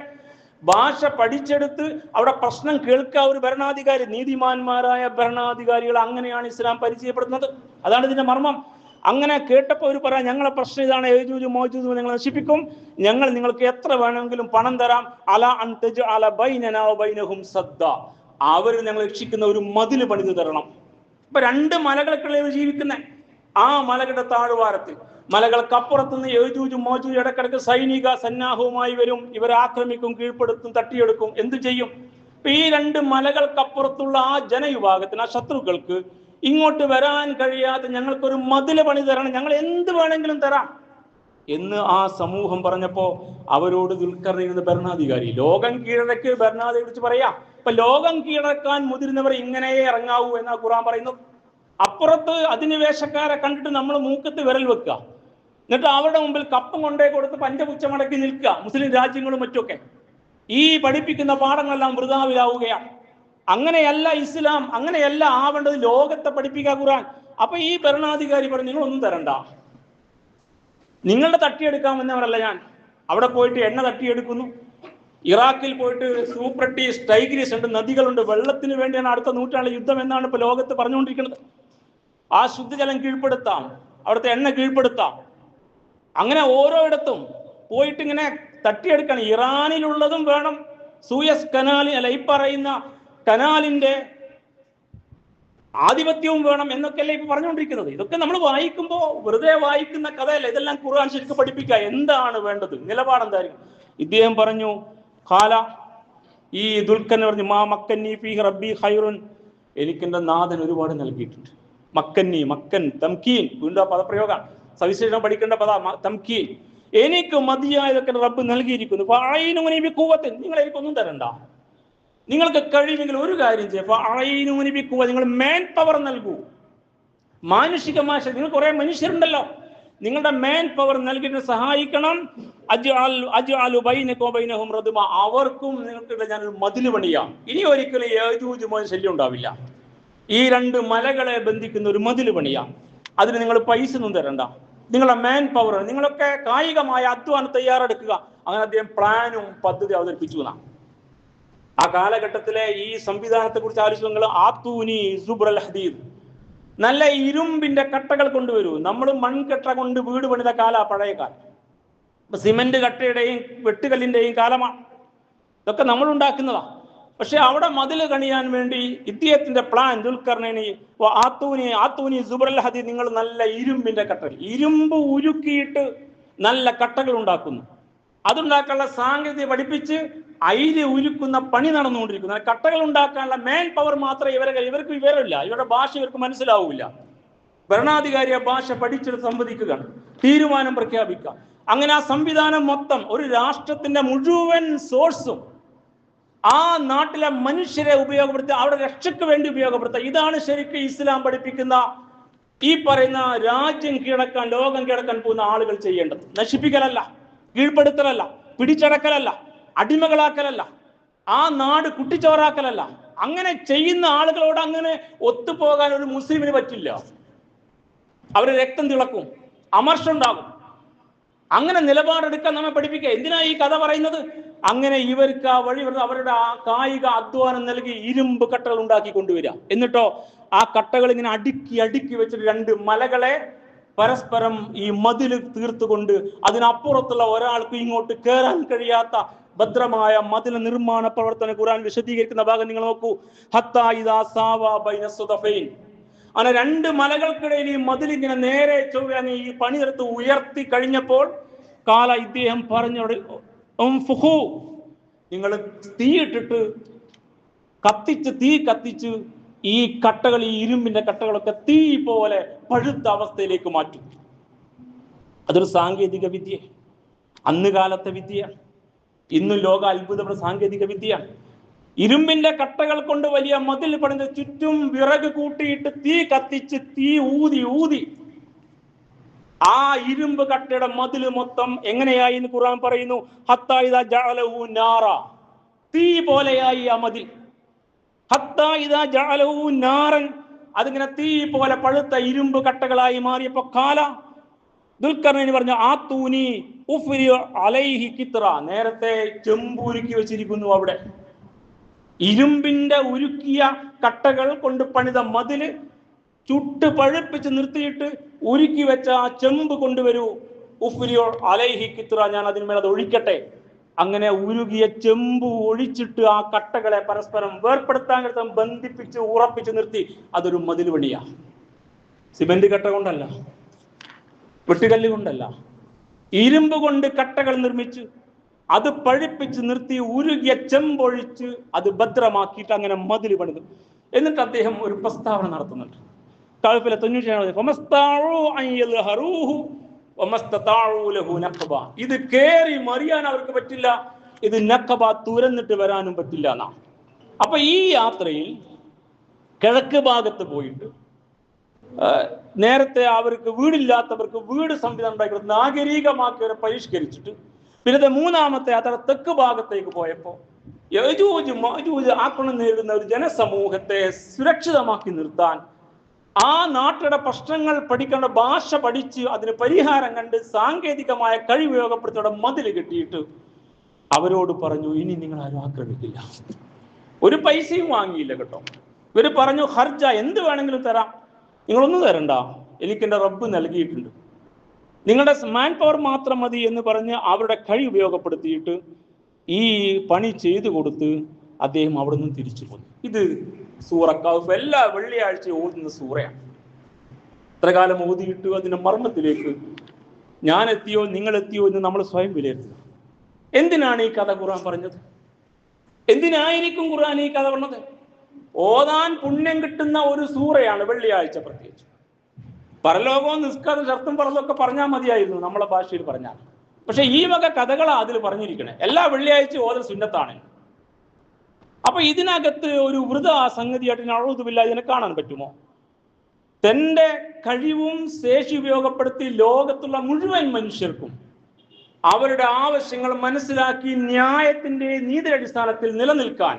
ഭാഷ പഠിച്ചെടുത്ത് അവിടെ പ്രശ്നം കേൾക്കുക ഒരു ഭരണാധികാരി. നീതിമാന്മാരായ ഭരണാധികാരികൾ അങ്ങനെയാണ് ഇസ്ലാം പരിചയപ്പെടുന്നത്. അതാണ് ഇതിന്റെ മർമ്മം. അങ്ങനെ കേട്ടപ്പോൾ അവർ പറയാം, ഞങ്ങളെ പ്രശ്നം ഇതാണ്, യജൂജ് മൗജൂജ് ഞങ്ങൾ നശിപ്പിക്കും, ഞങ്ങൾ നിങ്ങൾക്ക് എത്ര വേണമെങ്കിലും പണം തരാം. അലാ അൻ തജ്അല ബൈനനാ വബൈനഹും സദ്ദ, അവർ ഞങ്ങൾ രക്ഷിക്കുന്ന ഒരു മതിൽ പണിതു തരണം. ഇപ്പൊ രണ്ട് മലകൾക്കുള്ളിൽ ജീവിക്കുന്ന ആ മലകളുടെ താഴ്വാരത്തിൽ, മലകൾക്കപ്പുറത്തുനിന്ന് യജൂജും മൗജൂജും ഇടക്കിടക്ക് സൈനിക സന്നാഹവുമായി വരും. ഇവരെ ആക്രമിക്കും, കീഴ്പ്പെടുത്തും, തട്ടിയെടുക്കും. എന്തു ചെയ്യും? ഇപ്പൊ ഈ രണ്ട് മലകൾക്കപ്പുറത്തുള്ള ആ ജനവിഭാഗത്തിന്, ആ ശത്രുക്കൾക്ക് ഇങ്ങോട്ട് വരാൻ കഴിയാതെ ഞങ്ങൾക്കൊരു മതില് പണി തരണം, ഞങ്ങൾ എന്ത് വേണമെങ്കിലും തരാം എന്ന് ആ സമൂഹം പറഞ്ഞപ്പോ അവരോട് ദുൽഖർനൈൻ ഭരണാധികാരി, ലോകം കീഴടക്കിയ ഭരണാധികാരി കുറിച്ച് പറയാം. ഇപ്പൊ ലോകം കീഴടക്കാൻ മുതിരുന്നവർ ഇങ്ങനെയേ ഇറങ്ങാവൂ എന്നാ ഖുർആൻ പറയുന്നത്. അപ്പുറത്ത് അധിനിവേശക്കാരെ കണ്ടിട്ട് നമ്മൾ മൂക്കത്ത് വിരൽ വെക്കുക, എന്നിട്ട് അവരുടെ മുമ്പിൽ കപ്പം കൊണ്ടേ കൊടുത്ത് പഞ്ചപുച്ഛമടക്കി നിൽക്കുക. മുസ്ലിം രാജ്യങ്ങളും മറ്റൊക്കെ ഈ പഠിപ്പിക്കുന്ന പാഠങ്ങളെല്ലാം വൃഥാവിലാവുകയാണ്. അങ്ങനെയല്ല ഇസ്ലാം, അങ്ങനെയല്ല ആവേണ്ടത്. ലോകത്തെ പഠിപ്പിക്കുക ഖുർആൻ. അപ്പൊ ഈ ഭരണാധികാരി പറഞ്ഞു, നിങ്ങളൊന്നും തരണ്ട, നിങ്ങളുടെ തട്ടിയെടുക്കാമെന്നവരല്ല ഞാൻ. അവിടെ പോയിട്ട് എണ്ണ തട്ടിയെടുക്കുന്നു. ഇറാഖിൽ പോയിട്ട് സൂപ്രട്ടീസ്, ടൈഗ്രീസ് ഉണ്ട്, നദികളുണ്ട്, വെള്ളത്തിന് വേണ്ടിയാണ് അടുത്ത നൂറ്റാണ്ടിലെ യുദ്ധം എന്നാണ് ഇപ്പൊ ലോകത്ത് പറഞ്ഞുകൊണ്ടിരിക്കുന്നത്. ആ ശുദ്ധജലം കീഴ്പ്പെടുത്താം, അവിടുത്തെ എണ്ണ കീഴ്പ്പെടുത്താം. അങ്ങനെ ഓരോയിടത്തും പോയിട്ട് ഇങ്ങനെ തട്ടിയെടുക്കണം. ഇറാനിലുള്ളതും വേണം, സൂയസ് കനാലിൽ അല്ല, ഈ പറയുന്ന കനാലിന്റെ ആധിപത്യവും വേണം എന്നൊക്കെയല്ലേ ഇപ്പൊ പറഞ്ഞുകൊണ്ടിരിക്കുന്നത്. ഇതൊക്കെ നമ്മൾ വായിക്കുമ്പോൾ വെറുതെ വായിക്കുന്ന കഥയല്ല, ഇതെല്ലാം ഖുർആൻ ശരിക്കും പഠിപ്പിക്കുക. എന്താണ് വേണ്ടത്, നിലപാടെന്തായിരിക്കും? ഇദ്ദേഹം പറഞ്ഞു, ഖാല, ഈ ദുൽഖർ പറഞ്ഞു, മാ മക്കന്നി ഫീ റബ്ബി ഖൈറുൻ, എനിക്കെന്റെ നാഥൻ ഒരുപാട് നൽകിയിട്ടുണ്ട്. മക്കന്നി, മക്കൻ, തംകീൻ, വീണ്ടും ആ പദപ്രയോഗം സവിശേഷം പഠിക്കേണ്ട പദ തംകീൻ. എനിക്ക് മതിയായതൊക്കെ റബ്ബ് നൽകിയിരിക്കുന്നു. കൂവത്തിൽ, നിങ്ങൾ എനിക്കൊന്നും തരണ്ട, നിങ്ങൾക്ക് കഴിയുമെങ്കിൽ ഒരു കാര്യം ചെയ്യാം, നിങ്ങൾ മാൻ പവർ നൽകൂ, മാനുഷികമായ ശക്തി. നിങ്ങൾ കുറെ മനുഷ്യരുണ്ടല്ലോ, നിങ്ങളുടെ മാൻ പവർ നൽകിയിട്ട് സഹായിക്കണം. അവർക്കും നിങ്ങൾക്ക് ഞാനൊരു മതില് പണിയാം. ഇനി ഒരിക്കലും യജൂജ് മൗജൂജ് ശല്യം ഉണ്ടാവില്ല. ഈ രണ്ട് മലകളെ ബന്ധിക്കുന്ന ഒരു മതില് പണിയാം. അതിന് നിങ്ങൾ പൈസ ഒന്നും തരണ്ട, നിങ്ങളുടെ മാൻ പവർ, നിങ്ങളൊക്കെ കായികമായ അധ്വാനം തയ്യാറെടുക്കുക. അങ്ങനെ അദ്ദേഹം പ്ലാനും പദ്ധതി അവതരിപ്പിച്ചു എന്നാണ്. ആ കാലഘട്ടത്തിലെ ഈ സംവിധാനത്തെ കുറിച്ച് ആലോചിച്ച് നിങ്ങൾ ആത്തൂനി സുബ്രൽ ഹദീദ്, നല്ല ഇരുമ്പിന്റെ കട്ടകൾ കൊണ്ടുവരൂ. നമ്മൾ മൺകട്ട കൊണ്ട് വീട് പണിത കാല പഴയ കാലം. ഇപ്പൊ സിമന്റ് കട്ടയുടെയും വെട്ടുകല്ലിന്റെയും കാലമാണ്. ഇതൊക്കെ നമ്മൾ ഉണ്ടാക്കുന്നതാ. പക്ഷെ അവിടെ മതിൽ കണിയാൻ വേണ്ടി ഇദ്ദേഹത്തിന്റെ പ്ലാൻ, ദുൽഖർനൈനി ആത്തൂനി സുബ്രൽ ഹദീദ്, നിങ്ങൾ നല്ല ഇരുമ്പിന്റെ കട്ടകൾ, ഇരുമ്പ് ഉരുക്കിയിട്ട് നല്ല കട്ടകൾ ഉണ്ടാക്കുന്നു. അതുണ്ടാക്കാനുള്ള സാങ്കേതിക പഠിപ്പിച്ച് അയില് ഉരുക്കുന്ന പണി നടന്നുകൊണ്ടിരിക്കുന്നു. കട്ടകൾ ഉണ്ടാക്കാനുള്ള മാൻ പവർ മാത്രമേ ഇവർക്ക് വിവരമില്ല, ഇവരുടെ ഭാഷ ഇവർക്ക് മനസ്സിലാവില്ല. ഭരണാധികാരി ആ ഭാഷ പഠിച്ചെടുത്ത് സംവദിക്കുകയാണ്, തീരുമാനം പ്രഖ്യാപിക്കുക. അങ്ങനെ ആ സംവിധാനം മൊത്തം, ഒരു രാഷ്ട്രത്തിന്റെ മുഴുവൻ സോഴ്സും ആ നാട്ടിലെ മനുഷ്യരെ ഉപയോഗപ്പെടുത്തുക, അവിടെ രക്ഷയ്ക്ക് വേണ്ടി ഉപയോഗപ്പെടുത്തുക. ഇതാണ് ശരിക്കും ഇസ്ലാം പഠിപ്പിക്കുന്ന ഈ പറയുന്ന രാജ്യം കീഴടക്കാൻ, ലോകം കീഴടക്കാൻ പോകുന്ന ആളുകൾ ചെയ്യേണ്ടത്. നശിപ്പിക്കലല്ല, കീഴ്പ്പെടുത്തലല്ല, പിടിച്ചടക്കലല്ല, അടിമകളാക്കലല്ല, ആ നാട് കുട്ടിച്ചോറാക്കലല്ല. അങ്ങനെ ചെയ്യുന്ന ആളുകളോട് അങ്ങനെ ഒത്തുപോകാൻ ഒരു മുസ്ലിമിന് പറ്റില്ല. അവര് രക്തം തിളക്കും, അമർഷം ഉണ്ടാകും. അങ്ങനെ നിലപാടെടുക്കാൻ നമ്മെ പഠിപ്പിക്കുക. എന്തിനാ ഈ കഥ പറയുന്നത്? അങ്ങനെ ഇവർക്ക് ആ വഴി അവരുടെ ആ കായിക അധ്വാനം നൽകി ഇരുമ്പ് കട്ടകൾ ഉണ്ടാക്കി കൊണ്ടുവരിക. എന്നിട്ടോ ആ കട്ടകൾ ഇങ്ങനെ അടുക്കി അടുക്കി വെച്ചിട്ട് രണ്ട് മലകളെ പരസ്പരം ഈ മതിൽ തീർത്തുകൊണ്ട് അതിനപ്പുറത്തുള്ള ഒരാൾക്ക് ഇങ്ങോട്ട് കയറാൻ കഴിയാത്ത ഭദ്രമായ മതിൽ നിർമ്മാണ പ്രവർത്തനം ഖുർആൻ വിശദീകരിക്കുന്ന ഭാഗം നിങ്ങൾ നോക്കൂ. ഹത്താ ഇദാ സാവാ ബൈന സുദഫൈൻ, അങ്ങനെ രണ്ട് മലകൾക്കിടയിൽ ഈ മതിൽ ഇങ്ങനെ നേരെ ചൊവ്വ ഈ പണിയെടുത്ത് ഉയർത്തി കഴിഞ്ഞപ്പോൾ കാല, ഇദ്ദേഹം പറഞ്ഞോട്, നിങ്ങൾ തീയിട്ടിട്ട് തീ കത്തിച്ച് ഈ കട്ടകൾ, ഈ ഇരുമ്പിന്റെ കട്ടകളൊക്കെ തീ പോലെ പഴുത്ത അവസ്ഥയിലേക്ക് മാറ്റും. അതൊരു സാങ്കേതിക വിദ്യ. അന്ന് കാലത്തെ വിദ്യയാണ്. ഇന്ന് ലോക അത്ഭുതപ്പെട്ട സാങ്കേതിക വിദ്യയാണ്. ഇരുമ്പിന്റെ കട്ടകൾ കൊണ്ട് വലിയ മതിൽ പണിത് ചുറ്റും വിറക് കൂട്ടിയിട്ട് തീ കത്തിച്ച് തീ ഊതി ഊതി ആ ഇരുമ്പ് കട്ടയുടെ മതിൽ മൊത്തം എങ്ങനെയായി എന്ന് ഖുർആൻ പറയുന്നു. ഹത്താ ഇദാ ജഅലഹു നാറ, തീ പോലെയായി ആ മതിൽ. ഹത്താ ഇദാ ജഅലഹു നാറൻ, അതിങ്ങനെ തീ പോലെ പഴുത്ത ഇരുമ്പ് കട്ടകളായി മാറിയപ്പോ കാല ദുൽഖർനൈൻ പറഞ്ഞു ആത്തൂനി ഉഫ്രി അലൈഹി കിത്ര, നേരത്തെ ചെമ്പ് ഉരുക്കി വെച്ചിരിക്കുന്നു അവിടെ. ഇരുമ്പിന്റെ ഉരുക്കിയ കട്ടകൾ കൊണ്ട് പണിത മതില് ചുട്ട് പഴുപ്പിച്ച് നിർത്തിയിട്ട് ഉരുക്കി വെച്ച ആ ചെമ്പ് കൊണ്ടുവരൂ. ഉഫ്രിയോ അലൈഹി കിത്ര, ഞാൻ അതിന്മേൽ അത് ഒഴിക്കട്ടെ. അങ്ങനെ ഉരുകിയ ചെമ്പ് ഒഴിച്ചിട്ട് ആ കട്ടകളെ പരസ്പരം വേർപ്പെടുത്താൻ ബന്ധിപ്പിച്ച് ഉറപ്പിച്ച് നിർത്തി. അതൊരു മതിൽ പണിയാ. സിമന്റ് കട്ട കൊണ്ടല്ല, വെട്ടുകല്ല് കൊണ്ടല്ല, ഇരുമ്പ് കൊണ്ട് കട്ടകൾ നിർമ്മിച്ച് അത് പഴുപ്പിച്ച് നിർത്തി ഉരുകിയ ചെമ്പൊഴിച്ച് അത് ഭദ്രമാക്കിയിട്ട് അങ്ങനെ മതിൽ പണിതു. എന്നിട്ട് അദ്ദേഹം ഒരു പ്രസ്താവന നടത്തുന്നുണ്ട്. കഹ്ഫിലെ 97 ഇത് കേറി മറിയാൻ അവർക്ക് പറ്റില്ല, ഇത് നഖബ തുരന്നിട്ട് വരാനും പറ്റില്ല എന്നാ. അപ്പൊ ഈ യാത്രയിൽ കിഴക്ക് ഭാഗത്ത് പോയിട്ട് നേരത്തെ അവർക്ക് വീടില്ലാത്തവർക്ക് വീട് സംവിധാനം ഉണ്ടാക്കി നാഗരികമാക്കിയവരെ പരിഷ്കരിച്ചിട്ട് പിന്നെ മൂന്നാമത്തെ യാത്ര തെക്ക് ഭാഗത്തേക്ക് പോയപ്പോൾ യജൂജ് മഅജൂജ് ആക്രമണം നേരിടുന്ന ഒരു ജനസമൂഹത്തെ സുരക്ഷിതമാക്കി നിർത്താൻ ആ നാട്ടിലെ പ്രശ്നങ്ങൾ പഠിക്കേണ്ട ഭാഷ പഠിച്ച് അതിന് പരിഹാരം കണ്ട് സാങ്കേതികമായ കഴിവ് ഉപയോഗപ്പെടുത്തിയുടെ മതിൽ കെട്ടിയിട്ട് അവരോട് പറഞ്ഞു, ഇനി നിങ്ങൾ ആരും ആക്രമിക്കില്ല. ഒരു പൈസയും വാങ്ങിയില്ല കേട്ടോ. ഇവര് പറഞ്ഞു ഹർജ, എന്ത് വേണമെങ്കിലും തരാം, നിങ്ങളൊന്നും തരണ്ട, എനിക്കെന്റെ റബ്ബ് നൽകിയിട്ടുണ്ട്, നിങ്ങളുടെ മാൻ പവർ മാത്രം മതി എന്ന് പറഞ്ഞ് അവരുടെ കഴിവ് ഉപയോഗപ്പെടുത്തിയിട്ട് ഈ പണി ചെയ്തു കൊടുത്ത് അദ്ദേഹം അവിടെ നിന്ന് തിരിച്ചു പോന്നു. ഇത് സൂറ കഹ്ഫ് എല്ലാ വെള്ളിയാഴ്ചയും ഓതുന്ന സൂറയാണ്. ഇത്ര കാലം ഓതിയിട്ട് അതിന്റെ മർമ്മത്തിലേക്ക് ഞാൻ എത്തിയോ നിങ്ങൾ എത്തിയോ എന്ന് നമ്മൾ സ്വയം വിലയിരുത്തുക. എന്തിനാണ് ഈ കഥ ഖുർആൻ പറഞ്ഞത്? എന്തിനായിരിക്കും ഖുർആൻ ഈ കഥ പറഞ്ഞത്? ഓതാൻ പുണ്യം കിട്ടുന്ന ഒരു സൂറയാണ് വെള്ളിയാഴ്ച പ്രത്യേകിച്ച്. പരലോകവും നിസ്കാരം ഷർത്തും പറലൊക്കെ പറഞ്ഞാൽ മതിയായിരുന്നു നമ്മളെ ഭാഷയിൽ പറഞ്ഞാൽ. പക്ഷെ ഈ വക കഥകളാണ് അതിൽ പറഞ്ഞിരിക്കണേ. എല്ലാ വെള്ളിയാഴ്ച ഓതൽ സുന്നത്താണ്. അപ്പൊ ഇതിനകത്ത് ഒരു വൃത സംഗതിയായിട്ട് നഅൂദുബില്ലാഹ് ഇതിനെ കാണാൻ പറ്റുമോ? തന്റെ കഴിവും ശേഷി ഉപയോഗപ്പെടുത്തി ലോകത്തുള്ള മുഴുവൻ മനുഷ്യർക്കും അവരുടെ ആവശ്യങ്ങൾ മനസ്സിലാക്കി ന്യായത്തിന്റെ നീതിയുടെ അടിസ്ഥാനത്തിൽ നിലനിൽക്കാൻ,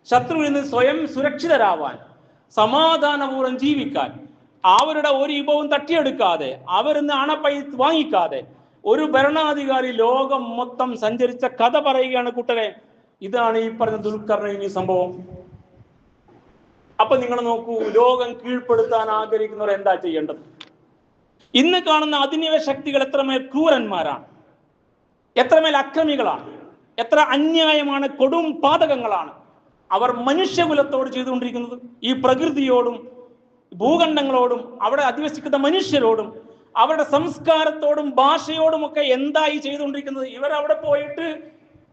ശത്രുവിൽ നിന്ന് സ്വയം സുരക്ഷിതരാവാൻ, സമാധാനപൂർവ്വം ജീവിക്കാൻ, അവരുടെ ഒരു വിഭവം തട്ടിയെടുക്കാതെ, അവരിന്ന് അണപ്പൈ വാങ്ങിക്കാതെ ഒരു ഭരണാധികാരി ലോകം മൊത്തം സഞ്ചരിച്ച കഥ പറയുകയാണ് കൂട്ടരെ. ഇതാണ് ഈ പറഞ്ഞ ദുൽഖർനൈനി സംഭവം. അപ്പൊ നിങ്ങൾ നോക്കൂ, ലോകം കീഴ്പ്പെടുത്താൻ ആഗ്രഹിക്കുന്നവർ എന്താ ചെയ്യേണ്ടത്? ഇന്ന് കാണുന്ന അധിനിവേശ ശക്തികൾ എത്രമേൽ ക്രൂരന്മാരാണ്, എത്രമേൽ അക്രമികളാണ്, എത്ര അന്യായമാണ്, കൊടും പാതകങ്ങളാണ് അവർ മനുഷ്യകുലത്തോട് ചെയ്തുകൊണ്ടിരിക്കുന്നത്. ഈ പ്രകൃതിയോടും ഭൂഖണ്ഡങ്ങളോടും അവിടെ അധിവസിക്കുന്ന മനുഷ്യരോടും അവരുടെ സംസ്കാരത്തോടും ഭാഷയോടും ഒക്കെ എന്തായി ചെയ്തുകൊണ്ടിരിക്കുന്നത്? ഇവരവിടെ പോയിട്ട്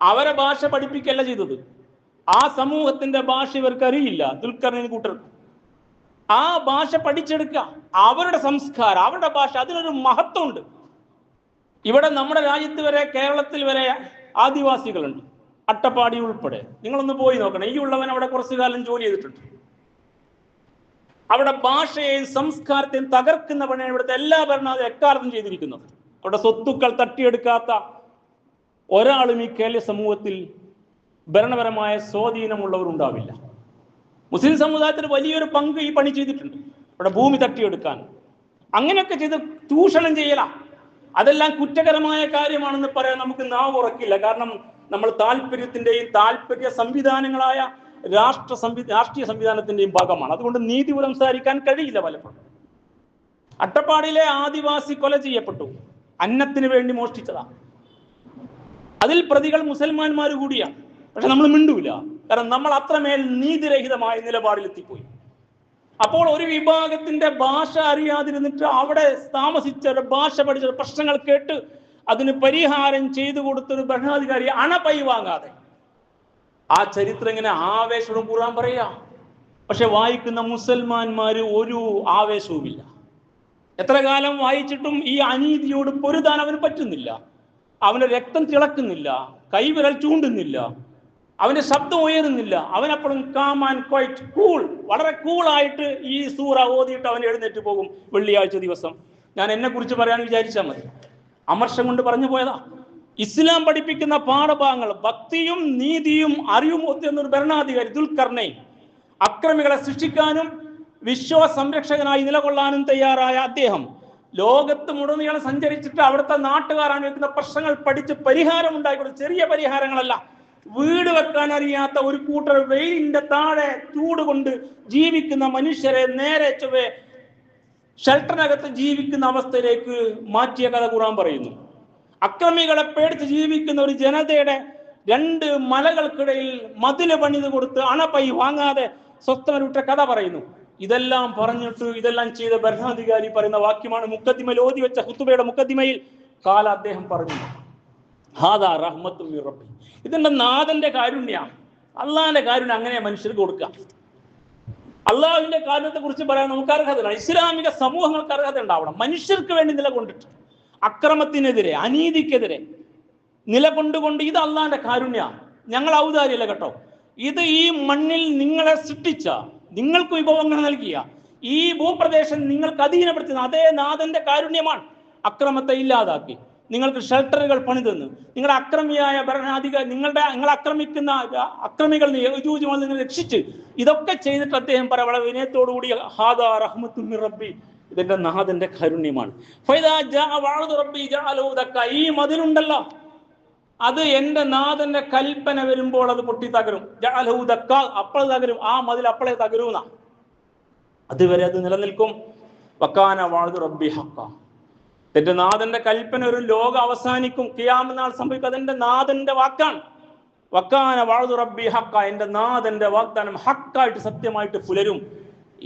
അവരെ ഭാഷ പഠിപ്പിക്കല്ല ചെയ്തത്. ആ സമൂഹത്തിന്റെ ഭാഷ ഇവർക്ക് അറിയില്ല. ദുൽഖർനൈൻ കൂട്ടർക്ക് ആ ഭാഷ പഠിച്ചെടുക്കുക, അവരുടെ സംസ്കാരം, അവരുടെ ഭാഷ, അതിനൊരു മഹത്വമുണ്ട്. ഇവിടെ നമ്മുടെ രാജ്യത്ത് വരെ, കേരളത്തിൽ വരെ ആദിവാസികളുണ്ട്, അട്ടപ്പാടി ഉൾപ്പെടെ. നിങ്ങളൊന്ന് പോയി നോക്കണം. ഈ ഉള്ളവൻ അവിടെ കുറച്ചു കാലം ജോലി ചെയ്തിട്ടുണ്ട്. അവിടെ ഭാഷയെയും സംസ്കാരത്തെയും തകർക്കുന്ന പണിയാണ് ഇവിടുത്തെ എല്ലാ ഭരണാധികാരികളും എക്കാലത്തും ചെയ്തിരിക്കുന്നത്. അവിടെ സ്വത്തുക്കൾ തട്ടിയെടുക്കാത്ത ഒരാളും ഈ കേരള സമൂഹത്തിൽ ഭരണപരമായ സ്വാധീനമുള്ളവർ ഉണ്ടാവില്ല. മുസ്ലിം സമുദായത്തിന് വലിയൊരു പങ്ക് ഈ പണി ചെയ്തിട്ടുണ്ട്. അവിടെ ഭൂമി തട്ടിയെടുക്കാൻ, അങ്ങനെയൊക്കെ ചെയ്ത് ചൂഷണം ചെയ്യല. അതെല്ലാം കുറ്റകരമായ കാര്യമാണെന്ന് പറയാൻ നമുക്ക് നാവ് ഉറക്കില്ല. കാരണം നമ്മൾ താല്പര്യത്തിന്റെയും താല്പര്യ സംവിധാനങ്ങളായ രാഷ്ട്രീയ സംവിധാനത്തിന്റെയും ഭാഗമാണ്. അതുകൊണ്ട് നീതി സംസാരിക്കാൻ കഴിയില്ല പലപ്പോഴും. അട്ടപ്പാടിയിലെ ആദിവാസി കൊല ചെയ്യപ്പെട്ടു, അന്നത്തിന് വേണ്ടി മോഷ്ടിച്ചതാ. അതിൽ പ്രതികൾ മുസൽമാന്മാർ കൂടിയാണ്. പക്ഷെ നമ്മൾ മിണ്ടൂല, കാരണം നമ്മൾ അത്രമേൽ നീതിരഹിതമായ നിലപാടിലെത്തിപ്പോയി. അപ്പോൾ ഒരു വിഭാഗത്തിന്റെ ഭാഷ അറിയാതിരുന്നിട്ട് അവിടെ താമസിച്ചവരുടെ ഭാഷ പഠിച്ച പ്രശ്നങ്ങൾ കേട്ട് അതിന് പരിഹാരം ചെയ്തു കൊടുത്തൊരു ഭരണാധികാരി അണപൈ വാങ്ങാതെ, ആ ചരിത്രം ഇങ്ങനെ ആവേശവും ഖുർആൻ പറയാ. പക്ഷെ വായിക്കുന്ന മുസൽമാന്മാര് ഒരു ആവേശവുമില്ല. എത്ര കാലം വായിച്ചിട്ടും ഈ അനീതിയോട് പൊരുതാൻ അവന് പറ്റുന്നില്ല. അവന്റെ രക്തം തിളക്കുന്നില്ല, കൈവിരൽ ചൂണ്ടുന്നില്ല, അവന്റെ ശബ്ദം ഉയരുന്നില്ല. അവനപ്പോഴും കാം ആൻഡ് ക്വൈറ്റ് കൂൾ, വളരെ കൂളായിട്ട് ഈ സൂറ ഓതിയിട്ട് അവൻ എഴുന്നേറ്റ് പോകും വെള്ളിയാഴ്ച ദിവസം. ഞാൻ എന്നെ കുറിച്ച് പറയാൻ വിചാരിച്ചാൽ മതി, അമർഷം കൊണ്ട് പറഞ്ഞു പോയതാ. ഇസ്ലാം പഠിപ്പിക്കുന്ന പാഠഭാഗങ്ങൾ, ഭക്തിയും നീതിയും അറിവും ഒത്തൊരു ഭരണാധികാരി ദുൽഖർനൈൻ, അക്രമികളെ സൃഷ്ടിക്കാനും വിശ്വ സംരക്ഷകനായി നിലകൊള്ളാനും തയ്യാറായ അദ്ദേഹം ലോകത്ത് മുഴുവൻ സഞ്ചരിച്ചിട്ട് അവിടുത്തെ നാട്ടുകാർ അനുഭവിക്കുന്ന പ്രശ്നങ്ങൾ പഠിച്ച് പരിഹാരം ഉണ്ടായിക്കൊണ്ട്, ചെറിയ പരിഹാരങ്ങളല്ല, വീട് വെക്കാൻ അറിയാത്ത ഒരു കൂട്ടർ വെയിലിന്റെ താഴെ ചൂട് കൊണ്ട് ജീവിക്കുന്ന മനുഷ്യരെ നേരെ ചൊവ്വേ ഷെൽട്ടറിനകത്ത് ജീവിക്കുന്ന അവസ്ഥയിലേക്ക് മാറ്റിയ കഥ ഖുർആൻ പറയുന്നു. അക്രമികളെ പേടിച്ച് ജീവിക്കുന്ന ഒരു ജനതയുടെ 2 മലകൾക്കിടയിൽ മതില് പണിത് കൊടുത്ത് അണപൈ വാങ്ങാതെ സ്വസ്ഥമരുട്ട കഥ പറയുന്നു. ഇതെല്ലാം പറഞ്ഞിട്ട് ഇതെല്ലാം ചെയ്ത ഭരണാധികാരി പറയുന്ന വാക്യമാണ് മുഖദ്ദിമയിൽ ഓതി വെച്ച ഖുതുബയുടെ മുഖദ്ദിമയിൽ. കാല അദ്ദേഹം പറഞ്ഞു, ഹാദാ റഹ്മത്തും മിർ റബ്ബി, ഇതിന്റെ നാഥന്റെ കാരുണ്യ, അള്ളാഹിന്റെ കാരുണ്യം അങ്ങനെ മനുഷ്യർക്ക് കൊടുക്കുക. അള്ളാഹുവിന്റെ കാരുണ്യത്തെ കുറിച്ച് പറയാൻ നമുക്ക് അർഹതയില്ല. ഇസ്ലാമിക സമൂഹങ്ങൾക്ക് അർഹത ഉണ്ടാവണം. മനുഷ്യർക്ക് വേണ്ടി നിലകൊണ്ടിട്ട് അക്രമത്തിനെതിരെ, അനീതിക്കെതിരെ നിലകൊണ്ടുകൊണ്ട്, ഇത് അള്ളാഹിന്റെ കാരുണ്യ, ഞങ്ങൾ ഔദാര്യമല്ല കേട്ടോ, ഇത് ഈ മണ്ണിൽ നിങ്ങളെ സൃഷ്ടിച്ച, നിങ്ങൾക്ക് വിഭവങ്ങൾ നൽകിയ, ഈ ഭൂപ്രദേശം നിങ്ങൾക്ക് അധീനപ്പെടുത്തുന്ന അതേ നാഥന്റെ കാരുണ്യമാണ്. അക്രമത്തെ ഇല്ലാതാക്കി നിങ്ങൾക്ക് ഷെൽട്ടറുകൾ പണിതെന്ന്, നിങ്ങളുടെ അക്രമിയായ ഭരണാധികാരി, നിങ്ങൾ ആക്രമിക്കുന്ന അക്രമികൾ നിങ്ങൾ രക്ഷിച്ച്, ഇതൊക്കെ ചെയ്തിട്ട് അദ്ദേഹം വളരെ വിനയത്തോടുകൂടി ഹാദാ റഹ്മത്തും മിർ റബ്ബി, ഇതിന്റെ നാഥന്റെ കാരുണ്യമാണ്. ഫൈദാ ജാഅ വഅദു റബ്ബി ജഅലഹു ദക്ക, ഈ മതിലുണ്ടല്ലോ അത് എന്റെ നാഥന്റെ കൽപ്പന വരുമ്പോൾ അത് പൊട്ടി തകരും. ജഅലഹു ദക്ക, അപ്പോൾ തകരും, ആ മതിൽ അപ്പോഴേ തകരൂന്ന, അതുവരെ അത് നിലനിൽക്കും. വകാന വഅദു റബ്ബി ഹഖ, എന്റെ നാഥന്റെ കൽപ്പന ഒരു ലോകം അവസാനിക്കും, ഖിയാമത്ത് നാൾ സംഭവിക്കും, അതെന്റെ നാഥന്റെ വാക്കാണ്. വകാന വഅദു റബ്ബി ഹഖ, എന്റെ നാഥന്റെ വാഗ്ദാനം ഹക്കായിട്ട് സത്യമായിട്ട് പുലരും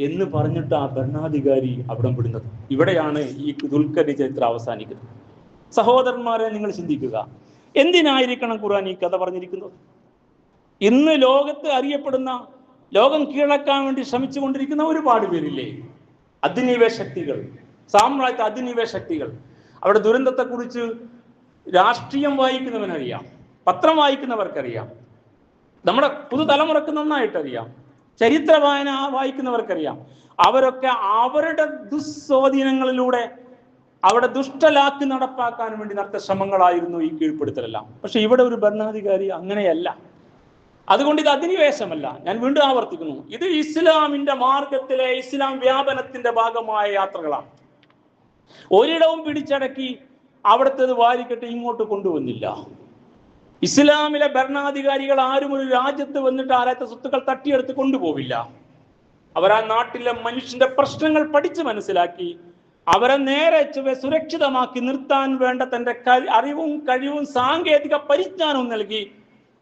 എന്ന് പറഞ്ഞിട്ട് ആ ഭരണാധികാരി അവിടെ വിടുന്നത്. ഇവിടെയാണ് ഈ ദുൽഖർനൈൻ ചരിത്രം അവസാനിക്കുന്നത്. സഹോദരന്മാരെ, നിങ്ങൾ ചിന്തിക്കുക, എന്തിനായിരിക്കണം ഖുർആൻ ഈ കഥ പറഞ്ഞിരിക്കുന്നത്? ഇന്ന് ലോകത്ത് അറിയപ്പെടുന്ന, ലോകം കീഴടക്കാൻ വേണ്ടി ശ്രമിച്ചു കൊണ്ടിരിക്കുന്ന ഒരുപാട് പേരില്ലേ, അധിനിവേശ ശക്തികൾ, സാമ്രാജ്യ അധിനിവേശ ശക്തികൾ. അവിടെ ദുരന്തത്തെക്കുറിച്ച് രാഷ്ട്രീയം വായിക്കുന്നവനറിയാം, പത്രം വായിക്കുന്നവർക്കറിയാം, നമ്മുടെ പുതുതലമുറക്ക് നന്നായിട്ടറിയാം, ചരിത്ര വായന വായിക്കുന്നവർക്കറിയാം. അവരൊക്കെ അവരുടെ ദുസ്വാധീനങ്ങളിലൂടെ അവിടെ ദുഷ്ടലാക്ക് നടപ്പാക്കാൻ വേണ്ടി നടത്തിയ ശ്രമങ്ങളായിരുന്നു ഈ കീഴ്പ്പെടുത്തലെല്ലാം. പക്ഷെ ഇവിടെ ഒരു ഭരണാധികാരി അങ്ങനെയല്ല. അതുകൊണ്ട് ഇത് അധിനിവേശമല്ല, ഞാൻ വീണ്ടും ആവർത്തിക്കുന്നു, ഇത് ഇസ്ലാമിന്റെ മാർഗത്തിലെ, ഇസ്ലാം വ്യാപനത്തിന്റെ ഭാഗമായ യാത്രകളാണ്. ഒരിടവും പിടിച്ചടക്കി അവിടുത്തേത് വാരിക്കെട്ട് ഇങ്ങോട്ട് കൊണ്ടുവന്നില്ല. ഇസ്ലാമിലെ ഭരണാധികാരികൾ ആരും ഒരു രാജ്യത്ത് വന്നിട്ട് ആരാത്ത സ്വത്തുക്കൾ തട്ടിയെടുത്ത് കൊണ്ടുപോവില്ല. അവർ ആ നാട്ടിലെ മനുഷ്യന്റെ പ്രശ്നങ്ങൾ പഠിച്ച് മനസ്സിലാക്കി അവരെ നേരെ സുരക്ഷിതമാക്കി നിർത്താൻ വേണ്ട തന്റെ അറിവും കഴിവും സാങ്കേതിക പരിജ്ഞാനവും നൽകി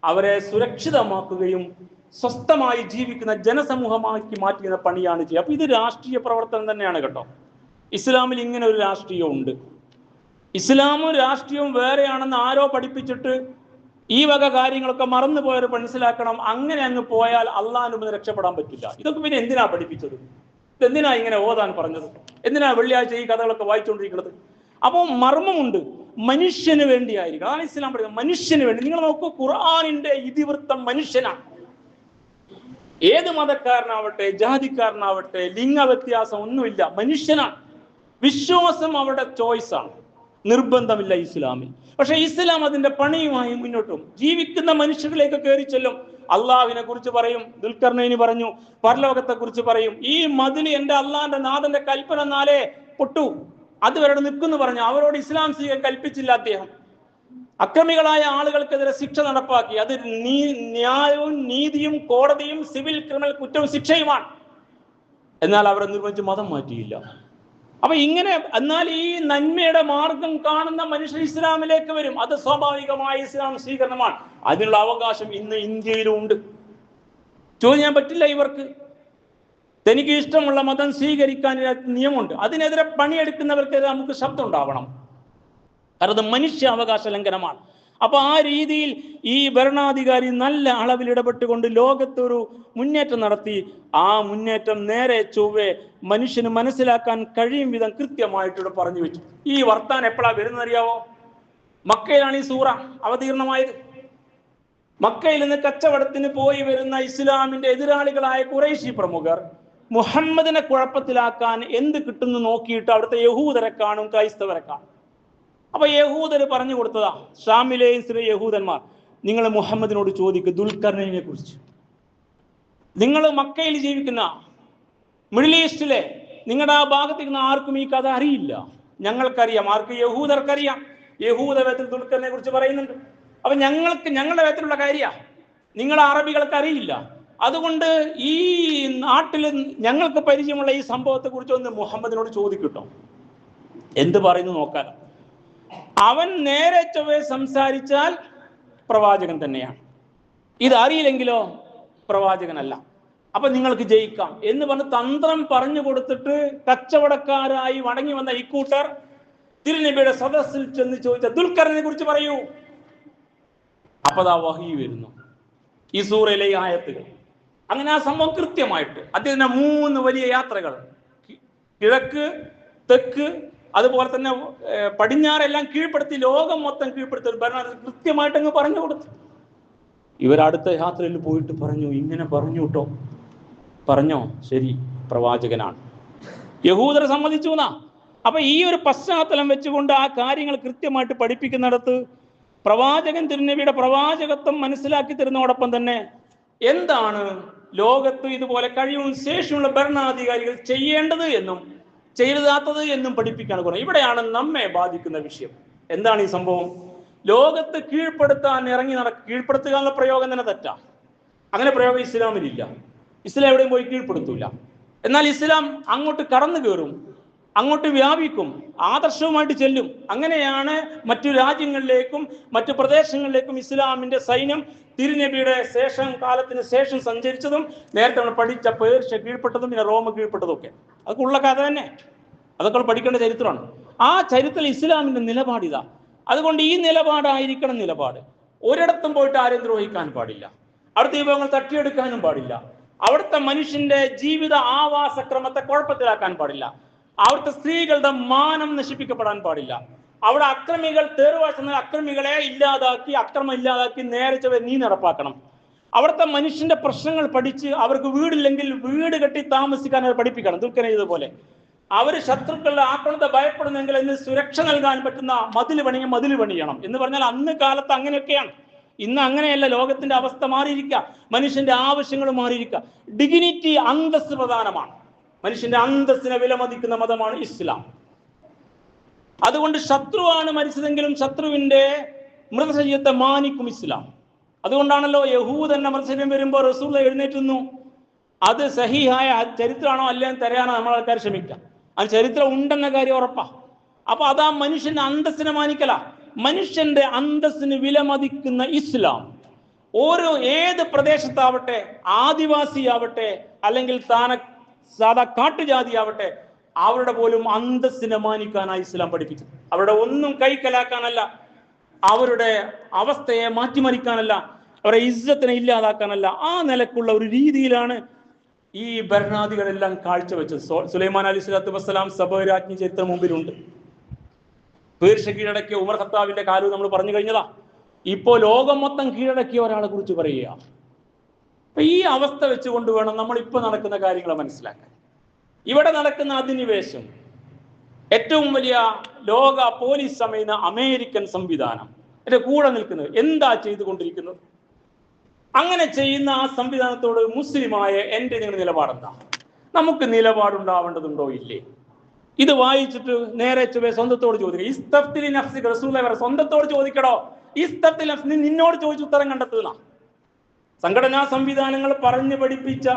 അവരെ സുരക്ഷിതമാക്കുകയും സ്വസ്ഥമായി ജീവിക്കുന്ന ജനസമൂഹമാക്കി മാറ്റുന്ന പണിയാണ് ചെയ്യുക. അപ്പൊ ഇത് രാഷ്ട്രീയ പ്രവർത്തനം തന്നെയാണ് കേട്ടോ. ഇസ്ലാമിൽ ഇങ്ങനെ ഒരു രാഷ്ട്രീയം ഉണ്ട്. ഇസ്ലാമും രാഷ്ട്രീയവും വേറെയാണെന്ന് ആരോ പഠിപ്പിച്ചിട്ട് ഈ വക കാര്യങ്ങളൊക്കെ മറന്നുപോയവർ മനസ്സിലാക്കണം. അങ്ങനെ അങ്ങ് പോയാൽ അള്ളാഹുവിന് രക്ഷപ്പെടാൻ പറ്റില്ല. ഇതൊക്കെ പിന്നെ എന്തിനാ പഠിപ്പിച്ചത്? ഇതെന്തിനാ ഇങ്ങനെ ഓതാൻ പറഞ്ഞത്? എന്തിനാ വെള്ളിയാഴ്ച ഈ കഥകളൊക്കെ വായിച്ചുകൊണ്ടിരിക്കുന്നത്? അപ്പോൾ മർമ്മമുണ്ട്. മനുഷ്യന് വേണ്ടിയായിരിക്കും. അതാണ് ഇസ്ലാം പറയുന്നത്, മനുഷ്യന് വേണ്ടി. നിങ്ങൾ നോക്കൂ, ഖുർആനിന്റെ ഇതിവൃത്തം മനുഷ്യനാണ്. ഏത് മതക്കാരനാവട്ടെ, ജാതിക്കാരനാവട്ടെ, ലിംഗ വ്യത്യാസം ഒന്നുമില്ല, മനുഷ്യനാണ്. വിശ്വാസം അവരുടെ ചോയ്സാണ്, നിർബന്ധമില്ല ഇസ്ലാമിൽ. പക്ഷെ ഇസ്ലാം അതിന്റെ പണിയുമായി മുന്നോട്ടും ജീവിക്കുന്ന മനുഷ്യരിലേക്ക് കയറി ചെല്ലും. അള്ളാഹുവിനെ കുറിച്ച് പറയും, ദുൽഖർനൈനി പറഞ്ഞു, പരലോകത്തെ കുറിച്ച് പറയും. ഈ മതിൽ എന്റെ അള്ളാന്റെ നാഥന്റെ കൽപ്പന എന്നാലേ പൊട്ടു, അതുവരെ നിൽക്കുന്നു പറഞ്ഞു. അവരോട് ഇസ്ലാം സ്വീകരിക്കാൻ കൽപ്പിച്ചില്ല അദ്ദേഹം. അക്രമികളായ ആളുകൾക്കെതിരെ ശിക്ഷ നടപ്പാക്കി. അത് ന്യായവും നീതിയും കോടതിയും സിവിൽ ക്രിമിനൽ കുറ്റവും ശിക്ഷയുമാണ്. എന്നാൽ അവരെ നിർവഹിച്ച് മതം മാറ്റിയില്ല. അപ്പൊ ഇങ്ങനെ, എന്നാൽ ഈ നന്മയുടെ മാർഗം കാണുന്ന മനുഷ്യർ ഇസ്ലാമിലേക്ക് വരും. അത് സ്വാഭാവികമായ ഇസ്ലാം സ്വീകരണമാണ്. അതിനുള്ള അവകാശം ഇന്ന് ഇന്ത്യയിലും ഉണ്ട്. ചോദിക്കാൻ പറ്റില്ല ഇവർക്ക്. തനിക്ക് ഇഷ്ടമുള്ള മതം സ്വീകരിക്കാൻ നിയമമുണ്ട്. അതിനെതിരെ പണിയെടുക്കുന്നവർക്കെതിരെ നമുക്ക് ശബ്ദം ഉണ്ടാവണം. കാരണം അത് മനുഷ്യ അവകാശ ലംഘനമാണ്. അപ്പൊ ആ രീതിയിൽ ഈ ഭരണാധികാരി നല്ല അളവിൽ ഇടപെട്ടുകൊണ്ട് ലോകത്തൊരു മുന്നേറ്റം നടത്തി. ആ മുന്നേറ്റം നേരെ ചൊവ്വേ മനുഷ്യന് മനസ്സിലാക്കാൻ കഴിയും വിധം കൃത്യമായിട്ടിവിടെ പറഞ്ഞു വെച്ചു. ഈ വർത്താനം എപ്പോഴാ വരുന്നറിയാവോ? മക്കയിലാണ് ഈ സൂറ അവതീർണമായത്. മക്കയിൽ നിന്ന് കച്ചവടത്തിന് പോയി വരുന്ന ഇസ്ലാമിന്റെ എതിരാളികളായ ഖുറൈശി പ്രമുഖർ മുഹമ്മദിനെ കുഴപ്പത്തിലാക്കാൻ എന്ത് കിട്ടുന്നു നോക്കിയിട്ട് അവിടുത്തെ യഹൂദരെ കാണും, ക്രൈസ്തവരെ കാണും. അപ്പൊ യഹൂദര് പറഞ്ഞു കൊടുത്തതാ, ഷാമിലെ യഹൂദന്മാർ, നിങ്ങൾ മുഹമ്മദിനോട് ചോദിക്കുക ദുൽഖർനൈനെ കുറിച്ച്. നിങ്ങൾ മക്കയിൽ ജീവിക്കുന്ന മിഡിൽ ഈസ്റ്റിലെ നിങ്ങളുടെ ആ ഭാഗത്തിരിക്കുന്ന ആർക്കും ഈ കഥ അറിയില്ല. ഞങ്ങൾക്കറിയാം, ആർക്ക്? യഹൂദർക്കറിയാം. യഹൂദ വേദത്തിൽ ദുൽഖർനെ കുറിച്ച് പറയുന്നുണ്ട്. അപ്പൊ ഞങ്ങളുടെ വേദത്തിലുള്ള കാര്യമാണ്, നിങ്ങൾ അറബികൾക്ക് അറിയില്ല. അതുകൊണ്ട് ഈ നാട്ടിൽ ഞങ്ങൾക്ക് പരിചയമുള്ള ഈ സംഭവത്തെ കുറിച്ച് ഒന്ന് മുഹമ്മദിനോട് ചോദിക്കട്ടോ. എന്ത് പറയുന്നു നോക്കാൻ. അവൻ നേരെ ചൊവ്വേ സംസാരിച്ചാൽ പ്രവാചകൻ തന്നെയാണ്, ഇത് അറിയില്ലെങ്കിലോ പ്രവാചകനല്ല. അപ്പൊ നിങ്ങൾക്ക് ജയിക്കാം എന്ന് പറഞ്ഞ് തന്ത്രം പറഞ്ഞു കൊടുത്തിട്ട് കച്ചവടക്കാരായി മടങ്ങി വന്ന ഇക്കൂട്ടർ തിരുനബിയുടെ സദസ്സിൽ ചെന്ന് ചോദിച്ച ദുൽഖർനെ കുറിച്ച് പറയൂ. അപ്പതാ വഹി വരുന്നു, ഈ സൂറയിലെ ഈ ആയത്തുകൾ. അങ്ങനെ ആ സംഭവം കൃത്യമായിട്ട് അദ്ദേഹത്തിന്റെ 3 വലിയ യാത്രകൾ, കിഴക്ക്, തെക്ക്, അതുപോലെ തന്നെ പടിഞ്ഞാറെല്ലാം കീഴ്പ്പെടുത്തി, ലോകം മൊത്തം കീഴ്പ്പെടുത്തി ഭരണം കൃത്യമായിട്ട് അങ്ങ് പറഞ്ഞു കൊടുത്തു. ഇവരടുത്ത യാത്രയിൽ പോയിട്ട് പറഞ്ഞു, ഇങ്ങനെ പറഞ്ഞു കേട്ടോ. പറഞ്ഞോ, ശരി, പ്രവാചകനാണ്. യഹൂദർ സമ്മതിച്ചു എന്നാ. അപ്പൊ ഈ ഒരു പശ്ചാത്തലം വെച്ചുകൊണ്ട് ആ കാര്യങ്ങൾ കൃത്യമായിട്ട് പഠിപ്പിക്കുന്നിടത്ത് പ്രവാചകൻ തിരുനബിയുടെ പ്രവാചകത്വം മനസ്സിലാക്കി തരുന്നതോടൊപ്പം തന്നെ എന്താണ് ലോകത്ത് ഇതുപോലെ കഴിവും ശേഷിയുള്ള ഭരണാധികാരികൾ ചെയ്യേണ്ടത് എന്നും ചെയ്താത്തത് എന്നും പഠിപ്പിക്കാണ് പറയുന്നത്. ഇവിടെയാണ് നമ്മെ ബാധിക്കുന്ന വിഷയം. എന്താണ് ഈ സംഭവം? ലോകത്ത് കീഴ്പ്പെടുത്താൻ ഇറങ്ങി കീഴ്പ്പെടുത്തുക എന്ന പ്രയോഗം തന്നെ തെറ്റാ. അങ്ങനെ പ്രയോഗം ഇസ്ലാമിലില്ല. ഇസ്ലാം എവിടെയും പോയി കീഴ്പ്പെടുത്തൂല. എന്നാൽ ഇസ്ലാം അങ്ങോട്ട് കടന്നു കയറും, അങ്ങോട്ട് വ്യാപിക്കും, ആദർശവുമായിട്ട് ചെല്ലും. അങ്ങനെയാണ് മറ്റു രാജ്യങ്ങളിലേക്കും മറ്റു പ്രദേശങ്ങളിലേക്കും ഇസ്ലാമിന്റെ സൈന്യം തിരുനബിയുടെ കാലത്തിന് ശേഷം സഞ്ചരിച്ചതും നേരത്തെ നമ്മൾ പഠിച്ച പേർഷ്യ കീഴ്പ്പെട്ടതും പിന്നെ റോമ കീഴ്പ്പെട്ടതും ഒക്കെ. അതൊക്കെ ഉള്ള കഥ തന്നെ, അതൊക്കെ പഠിക്കേണ്ട ചരിത്രമാണ്. ആ ചരിത്രത്തിൽ ഇസ്ലാമിന്റെ നിലപാടിതാ. അതുകൊണ്ട് ഈ നിലപാടായിരിക്കണം നിലപാട്. ഒരിടത്തും പോയിട്ട് ആരും ദ്രോഹിക്കാൻ പാടില്ല, അവിടുത്തെ വിഭവങ്ങൾ തട്ടിയെടുക്കാനും പാടില്ല, അവിടുത്തെ മനുഷ്യന്റെ ജീവിത ആവാസക്രമത്തെ കുഴപ്പത്തിലാക്കാൻ പാടില്ല, അവിടുത്തെ സ്ത്രീകളുടെ മാനം നശിപ്പിക്കപ്പെടാൻ പാടില്ല, അവിടെ അക്രമികൾ തേറുവാഴ്ച അക്രമികളെ ഇല്ലാതാക്കി, അക്രമം ഇല്ലാതാക്കി നേരെ ചൊവ്വേ നീ നടപ്പാക്കണം. അവിടുത്തെ മനുഷ്യന്റെ പ്രശ്നങ്ങൾ പഠിച്ച് അവർക്ക് വീടില്ലെങ്കിൽ വീട് കെട്ടി താമസിക്കാൻ അവർ പഠിപ്പിക്കണം. ദുൽഖർ ഇതുപോലെ അവർ ശത്രുക്കളുടെ ആക്രമണത്തെ ഭയപ്പെടുന്നെങ്കിൽ എന്ന് സുരക്ഷ നൽകാൻ പറ്റുന്ന മതിൽ പണിയണം എന്ന് പറഞ്ഞാൽ അന്ന് കാലത്ത് അങ്ങനെയൊക്കെയാണ്. ഇന്ന് അങ്ങനെയല്ല, ലോകത്തിന്റെ അവസ്ഥ മാറിയിരിക്കുക, മനുഷ്യന്റെ ആവശ്യങ്ങൾ മാറിയിരിക്കുക. ഡിഗ്നിറ്റി, അന്തസ്സ് പ്രധാനമാണ്. മനുഷ്യന്റെ അന്തസ്സിനെ വിലമതിക്കുന്ന മതമാണ് ഇസ്ലാം. അതുകൊണ്ട് ശത്രുവാണ് മരിച്ചതെങ്കിലും ശത്രുവിന്റെ മൃതശരീരത്തെ മാനിക്കും ഇസ്ലാം. അതുകൊണ്ടാണല്ലോ യഹൂദന്റെ മൃതശരീരം വരുമ്പോൾ റസൂൽ എഴുന്നേറ്റുന്നു. അത് സഹീഹായ ചരിത്രമാണോ അല്ലേന്ന് തരാനോ നമ്മൾ ആൾക്കാർ ശ്രമിക്കാം. അത് ചരിത്രം ഉണ്ടെന്ന കാര്യം ഉറപ്പാ. അപ്പൊ അതാ മനുഷ്യന്റെ അന്തസ്സിനെ മാനിക്കല, മനുഷ്യന്റെ അന്തസ്സിന് വിലമതിക്കുന്ന ഇസ്ലാം. ഏത് പ്രദേശത്താവട്ടെ, ആദിവാസിയാവട്ടെ അല്ലെങ്കിൽ സാധാ കാട്ടുജാതിയാവട്ടെ, അവരുടെ പോലും അന്തസ്സിനെ മാനിക്കാനായി ഇസ്ലാം പഠിപ്പിച്ചു. അവരുടെ ഒന്നും കൈക്കലാക്കാനല്ല, അവരുടെ അവസ്ഥയെ മാറ്റിമറിക്കാനല്ല, അവരുടെ ഇസ്സത്തിനെ ഇല്ലാതാക്കാനല്ല, ആ നിലക്കുള്ള ഒരു രീതിയിലാണ് ഈ ഭരണാധികളെല്ലാം കാഴ്ചവെച്ചത്. സുലൈമാൻ അലൈഹി സ്വലാത്തു വസ്സലാം സബരാജ്ഞി ചരിത്രം മുമ്പിലുണ്ട്. പേർഷ്യ കീഴടക്കിയ ഉമർ ഖത്താബിന്റെ കാലവും നമ്മൾ പറഞ്ഞു കഴിഞ്ഞതാ. ഇപ്പോ ലോകം മൊത്തം കീഴടക്കിയ ഒരാളെ കുറിച്ച് പറയുക. അപ്പൊ ഈ അവസ്ഥ വെച്ചുകൊണ്ട് വേണം നമ്മൾ ഇപ്പൊ നടക്കുന്ന കാര്യങ്ങൾ മനസ്സിലാക്കാൻ. ഇവിടെ നടക്കുന്ന അധിനിവേശം, ഏറ്റവും വലിയ ലോക പോലീസ് സമയുന്ന അമേരിക്കൻ സംവിധാനം എന്റെ കൂടെ നിൽക്കുന്നത് എന്താ ചെയ്തുകൊണ്ടിരിക്കുന്നത്? അങ്ങനെ ചെയ്യുന്ന ആ സംവിധാനത്തോട് മുസ്ലിമായ നിങ്ങളുടെ നിലപാടെന്താ? നമുക്ക് നിലപാടുണ്ടാവേണ്ടതുണ്ടോ ഇല്ലേ? ഇത് വായിച്ചിട്ട് നേരെ ചൊവ്വേ സ്വന്തത്തോട് ചോദിക്കുക. ഇസ്തഫ്തിലി നഫ്സിക, റസൂലുള്ളാഹി പറഞ്ഞു, സ്വന്തത്തോട് ചോദിക്കടോ. ഇസ്തഫ്തിലി നഫ്സി, നിന്നോട് ചോദിച്ച് ഉത്തരം കണ്ടെത്തുന്ന സംഘടനാ സംവിധാനങ്ങൾ പറഞ്ഞു പഠിപ്പിച്ച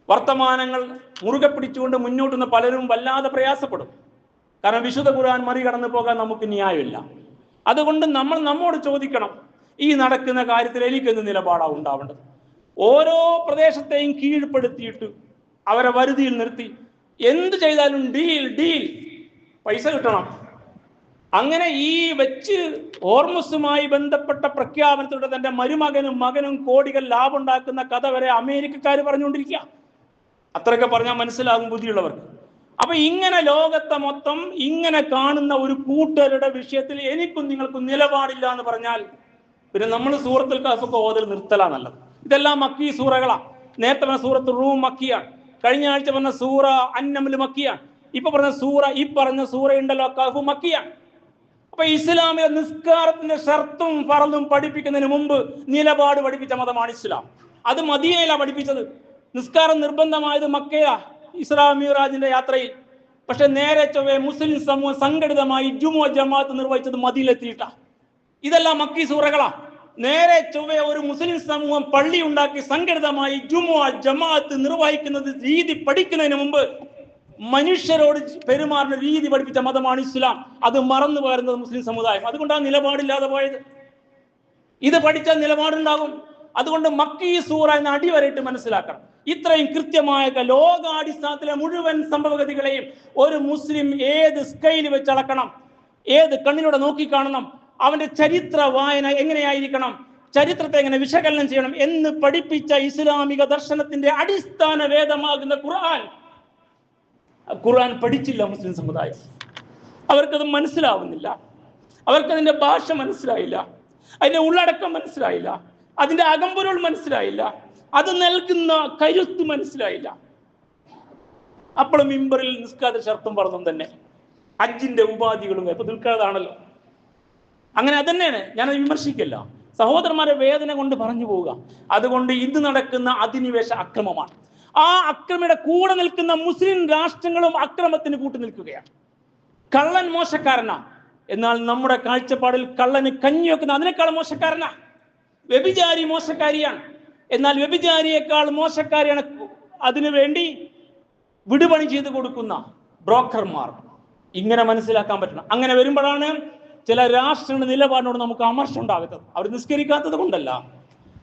വർത്തമാനങ്ങൾ മുറുകെ പിടിച്ചുകൊണ്ട് മുന്നോട്ടുന്ന പലരും വല്ലാതെ പ്രയാസപ്പെടും. കാരണം വിശുദ്ധ ഖുർആൻ മറികടന്നു പോകാൻ നമുക്ക് ന്യായമില്ല. അതുകൊണ്ട് നമ്മൾ നമ്മോട് ചോദിക്കണം, ഈ നടക്കുന്ന കാര്യത്തിൽ എനിക്കെന്ത് നിലപാടാണ് ഉണ്ടാവേണ്ടത്? ഓരോ പ്രദേശത്തെയും കീഴ്പ്പെടുത്തിയിട്ട് അവരെ വരുതിയിൽ നിർത്തി എന്ത് ചെയ്താലും ഡീൽ, പൈസ കിട്ടണം. അങ്ങനെ ഈ വെച്ച് ഹോർമുസുമായി ബന്ധപ്പെട്ട പ്രഖ്യാപനത്തിലൂടെ തന്റെ മകനും കോടികൾ ലാഭം ഉണ്ടാക്കുന്ന കഥ വരെ അമേരിക്കക്കാർ പറഞ്ഞുകൊണ്ടിരിക്കുക. അത്രയൊക്കെ പറഞ്ഞാൽ മനസ്സിലാകും ബുദ്ധിയുള്ളവർക്ക്. അപ്പൊ ഇങ്ങനെ ലോകത്തെ മൊത്തം ഇങ്ങനെ കാണുന്ന ഒരു കൂട്ടരുടെ വിഷയത്തിൽ എനിക്കും നിങ്ങൾക്കും നിലപാടില്ല എന്ന് പറഞ്ഞാൽ പിന്നെ നമ്മൾ സൂറത്തുൽ കഹ്ഫ് ഓതൽ നിർത്തലാ നല്ലത്. ഇതെല്ലാം മക്കി സൂറകളാ. നേരത്തെ പറഞ്ഞ സൂറത്ത് റൂം മക്കിയാണ്, കഴിഞ്ഞ ആഴ്ച പറഞ്ഞ സൂറ അന്നമൽ മക്കിയാണ്, ഇപ്പൊ പറഞ്ഞ സൂറ ഉണ്ടല്ലോ കഹ്ഫ് മക്കിയാണ്. അപ്പൊ ഇസ്ലാമിലെ നിസ്കാരത്തിന്റെ ഷർത്തും ഫറളും പഠിപ്പിക്കുന്നതിന് മുമ്പ് നിലപാട് പഠിപ്പിച്ച മതമാണ് ഇസ്ലാം. അത് മദീനയിലാണ് പഠിപ്പിച്ചത്. നിസ്കാരം നിർബന്ധമായത് മക്കയാ ഇസ്രാ മിഅ്റാജിന്റെ യാത്രയിൽ. പക്ഷെ നേരെ ചൊവ്വേ മുസ്ലിം സമൂഹം സംഘടിതമായി ജുമുഅ ജമാഅത്ത് നിർവഹിച്ചത് മദീനയിലെത്തിയിട്ടാ. ഇതെല്ലാം മക്കി സൂറകളാ. നേരെ ചൊവ്വേ ഒരു മുസ്ലിം സമൂഹം പള്ളി ഉണ്ടാക്കി സംഘടിതമായി ജുമുഅ ജമാഅത്ത് നിർവഹിക്കുന്നത് രീതി പഠിക്കുന്നതിന് മുമ്പ് മനുഷ്യരോട് പെരുമാറുന്ന രീതി പഠിപ്പിച്ച മതമാണ് ഇസ്ലാം. അത് മറന്നു പോരുന്നത് മുസ്ലിം സമുദായം. അതുകൊണ്ടാണ് നിലപാടില്ലാതെ പോയത്. ഇത് പഠിച്ചാൽ നിലപാടുണ്ടാകും. അതുകൊണ്ട് മക്കി സൂറ എന്ന അടിവരയിട്ട് മനസ്സിലാക്കണം. ഇത്രയും കൃത്യമായ ലോകാടിസ്ഥാനത്തിലെ മുഴുവൻ സംഭവഗതികളെയും ഒരു മുസ്ലിം ഏത് സ്കെയിൽ വെച്ച് അളക്കണം, ഏത് കണ്ണിലൂടെ നോക്കിക്കാണണം, അവന്റെ ചരിത്ര വായന എങ്ങനെയായിരിക്കണം, ചരിത്രത്തെ എങ്ങനെ വിശകലനം ചെയ്യണം എന്ന് പഠിപ്പിച്ച ഇസ്ലാമിക ദർശനത്തിന്റെ അടിസ്ഥാന വേദമാകുന്ന ഖുർആൻ പഠിച്ചില്ല മുസ്ലിം സമുദായം. അവർക്കത് മനസ്സിലാവുന്നില്ല. അവർക്കതിന്റെ ഭാഷ മനസ്സിലായില്ല, അതിന്റെ ഉള്ളടക്കം മനസ്സിലായില്ല, അതിന്റെ അകമ്പൊരുൾ മനസ്സിലായില്ല, അത് നൽകുന്ന കരുത്ത് മനസ്സിലായില്ല. അപ്പോഴും മിമ്പറിൽ നിസ്കാര ഷർത്തും പറഞ്ഞും തന്നെ ഹജ്ജിന്റെ ഉപാധികളും ഇപ്പൊ ദുൽഖഅദാണല്ലോ. അങ്ങനെ അതന്നെയാണ്, ഞാനത് വിമർശിക്കില്ല. സഹോദരന്മാരെ വേദന കൊണ്ട് പറഞ്ഞു പോവുക. അതുകൊണ്ട് ഇത് നടക്കുന്ന അധിനിവേശ അക്രമമാണ്. ആ അക്രമയുടെ കൂടെ നിൽക്കുന്ന മുസ്ലിം രാഷ്ട്രങ്ങളും അക്രമത്തിന് കൂട്ടു നിൽക്കുകയാണ്. കള്ളൻ മോശക്കാരനാ, എന്നാൽ നമ്മുടെ കാഴ്ചപ്പാടിൽ കള്ളന് കഞ്ഞി വെക്കുന്ന അതിനേക്കാൾ മോശക്കാരനാ. വ്യഭിചാരി മോശക്കാരിയാണ്, എന്നാൽ വ്യഭിചാരിയേക്കാൾ മോശക്കാരിയാണ് അതിനു വേണ്ടി വിടുപണി ചെയ്ത് കൊടുക്കുന്ന ബ്രോക്കർമാർ. ഇങ്ങനെ മനസ്സിലാക്കാൻ പറ്റണം. അങ്ങനെ വരുമ്പോഴാണ് ചില രാഷ്ട്രങ്ങളുടെ നിലപാടിനോട് നമുക്ക് അമർഷം ഉണ്ടാകുന്നത്. അവർ നിസ്കരിക്കാത്തത് കൊണ്ടല്ല,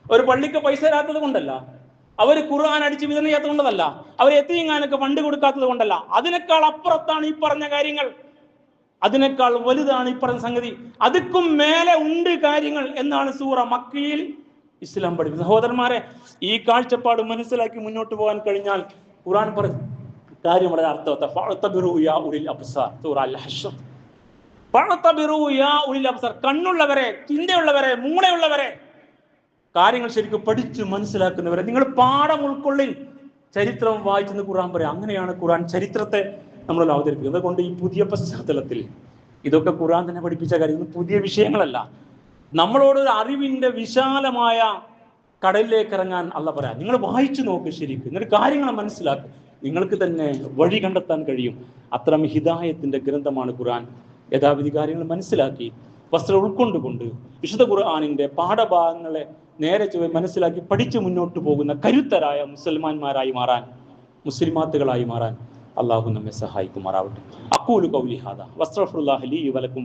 അവർ പള്ളിക്ക് പൈസ തരാത്തത് കൊണ്ടല്ല, അവർ ഖുർആൻ അടിച്ച് വിതരണം ചെയ്യാത്തത് കൊണ്ടല്ല, അവർ യതീംഖാനക്ക് ഫണ്ട് കൊടുക്കാത്തത് കൊണ്ടല്ല. അതിനേക്കാൾ അപ്പുറത്താണ് ഈ പറഞ്ഞ കാര്യങ്ങൾ. അതിനേക്കാൾ വലുതാണ് ഈ പറഞ്ഞ സംഗതി. അതുക്കും മേലെ ഉണ്ട് കാര്യങ്ങൾ എന്നാണ് സൂറ മക്കയിൽ ഇസ്ലാം പഠിപ്പിച്ചത്. സഹോദരന്മാരെ, ഈ കാഴ്ചപ്പാട് മനസ്സിലാക്കി മുന്നോട്ട് പോകാൻ കഴിഞ്ഞാൽ ഖുർആൻ പറഞ്ഞ കാര്യം വളരെ അർത്ഥവത്ത. കണ്ണുള്ളവരെ, ചിന്തയുള്ളവരെ, മൂളയുള്ളവരെ, കാര്യങ്ങൾ ശരിക്കും പഠിച്ച് മനസ്സിലാക്കുന്നവരെ നിങ്ങൾ പാഠം ഉൾക്കൊള്ളിൻ. ചരിത്രം വായിച്ചെന്ന് ഖുർആൻ പറയാം. അങ്ങനെയാണ് ഖുർആൻ ചരിത്രത്തെ നമ്മൾ അവതരിപ്പിക്കുന്നത്. അതുകൊണ്ട് ഈ പുതിയ പശ്ചാത്തലത്തിൽ ഇതൊക്കെ ഖുർആൻ തന്നെ പഠിപ്പിച്ച കാര്യം, പുതിയ വിഷയങ്ങളല്ല. നമ്മളോട് ഒരു അറിവിന്റെ വിശാലമായ കടലിലേക്ക് ഇറങ്ങാൻ അല്ല പറയാം. നിങ്ങൾ വായിച്ചു നോക്ക്, ശരിക്കും എന്നിട്ട് കാര്യങ്ങൾ മനസ്സിലാക്കും. നിങ്ങൾക്ക് തന്നെ വഴി കണ്ടെത്താൻ കഴിയും. അത്തരം ഹിദായത്തിന്റെ ഗ്രന്ഥമാണ് ഖുർആൻ. യഥാവിധി കാര്യങ്ങൾ മനസ്സിലാക്കി വസ്ത്രം ഉൾക്കൊണ്ടുകൊണ്ട് വിശുദ്ധ ഖുർആനിന്റെ പാഠഭാഗങ്ങളെ നേരെ മനസ്സിലാക്കി പഠിച്ചു മുന്നോട്ട് പോകുന്ന കരുത്തരായ മുസൽമാന്മാരായി മാറാൻ, മുസ്ലിമാത്തുകളായി മാറാൻ അള്ളാഹു നമ്മെ സഹായിക്കുമാറാവട്ടെ. അഖൂലു ഖൗലി ഹാദാ വസ്തഗ്ഫിറുല്ലാഹ ലീ വലക്കും.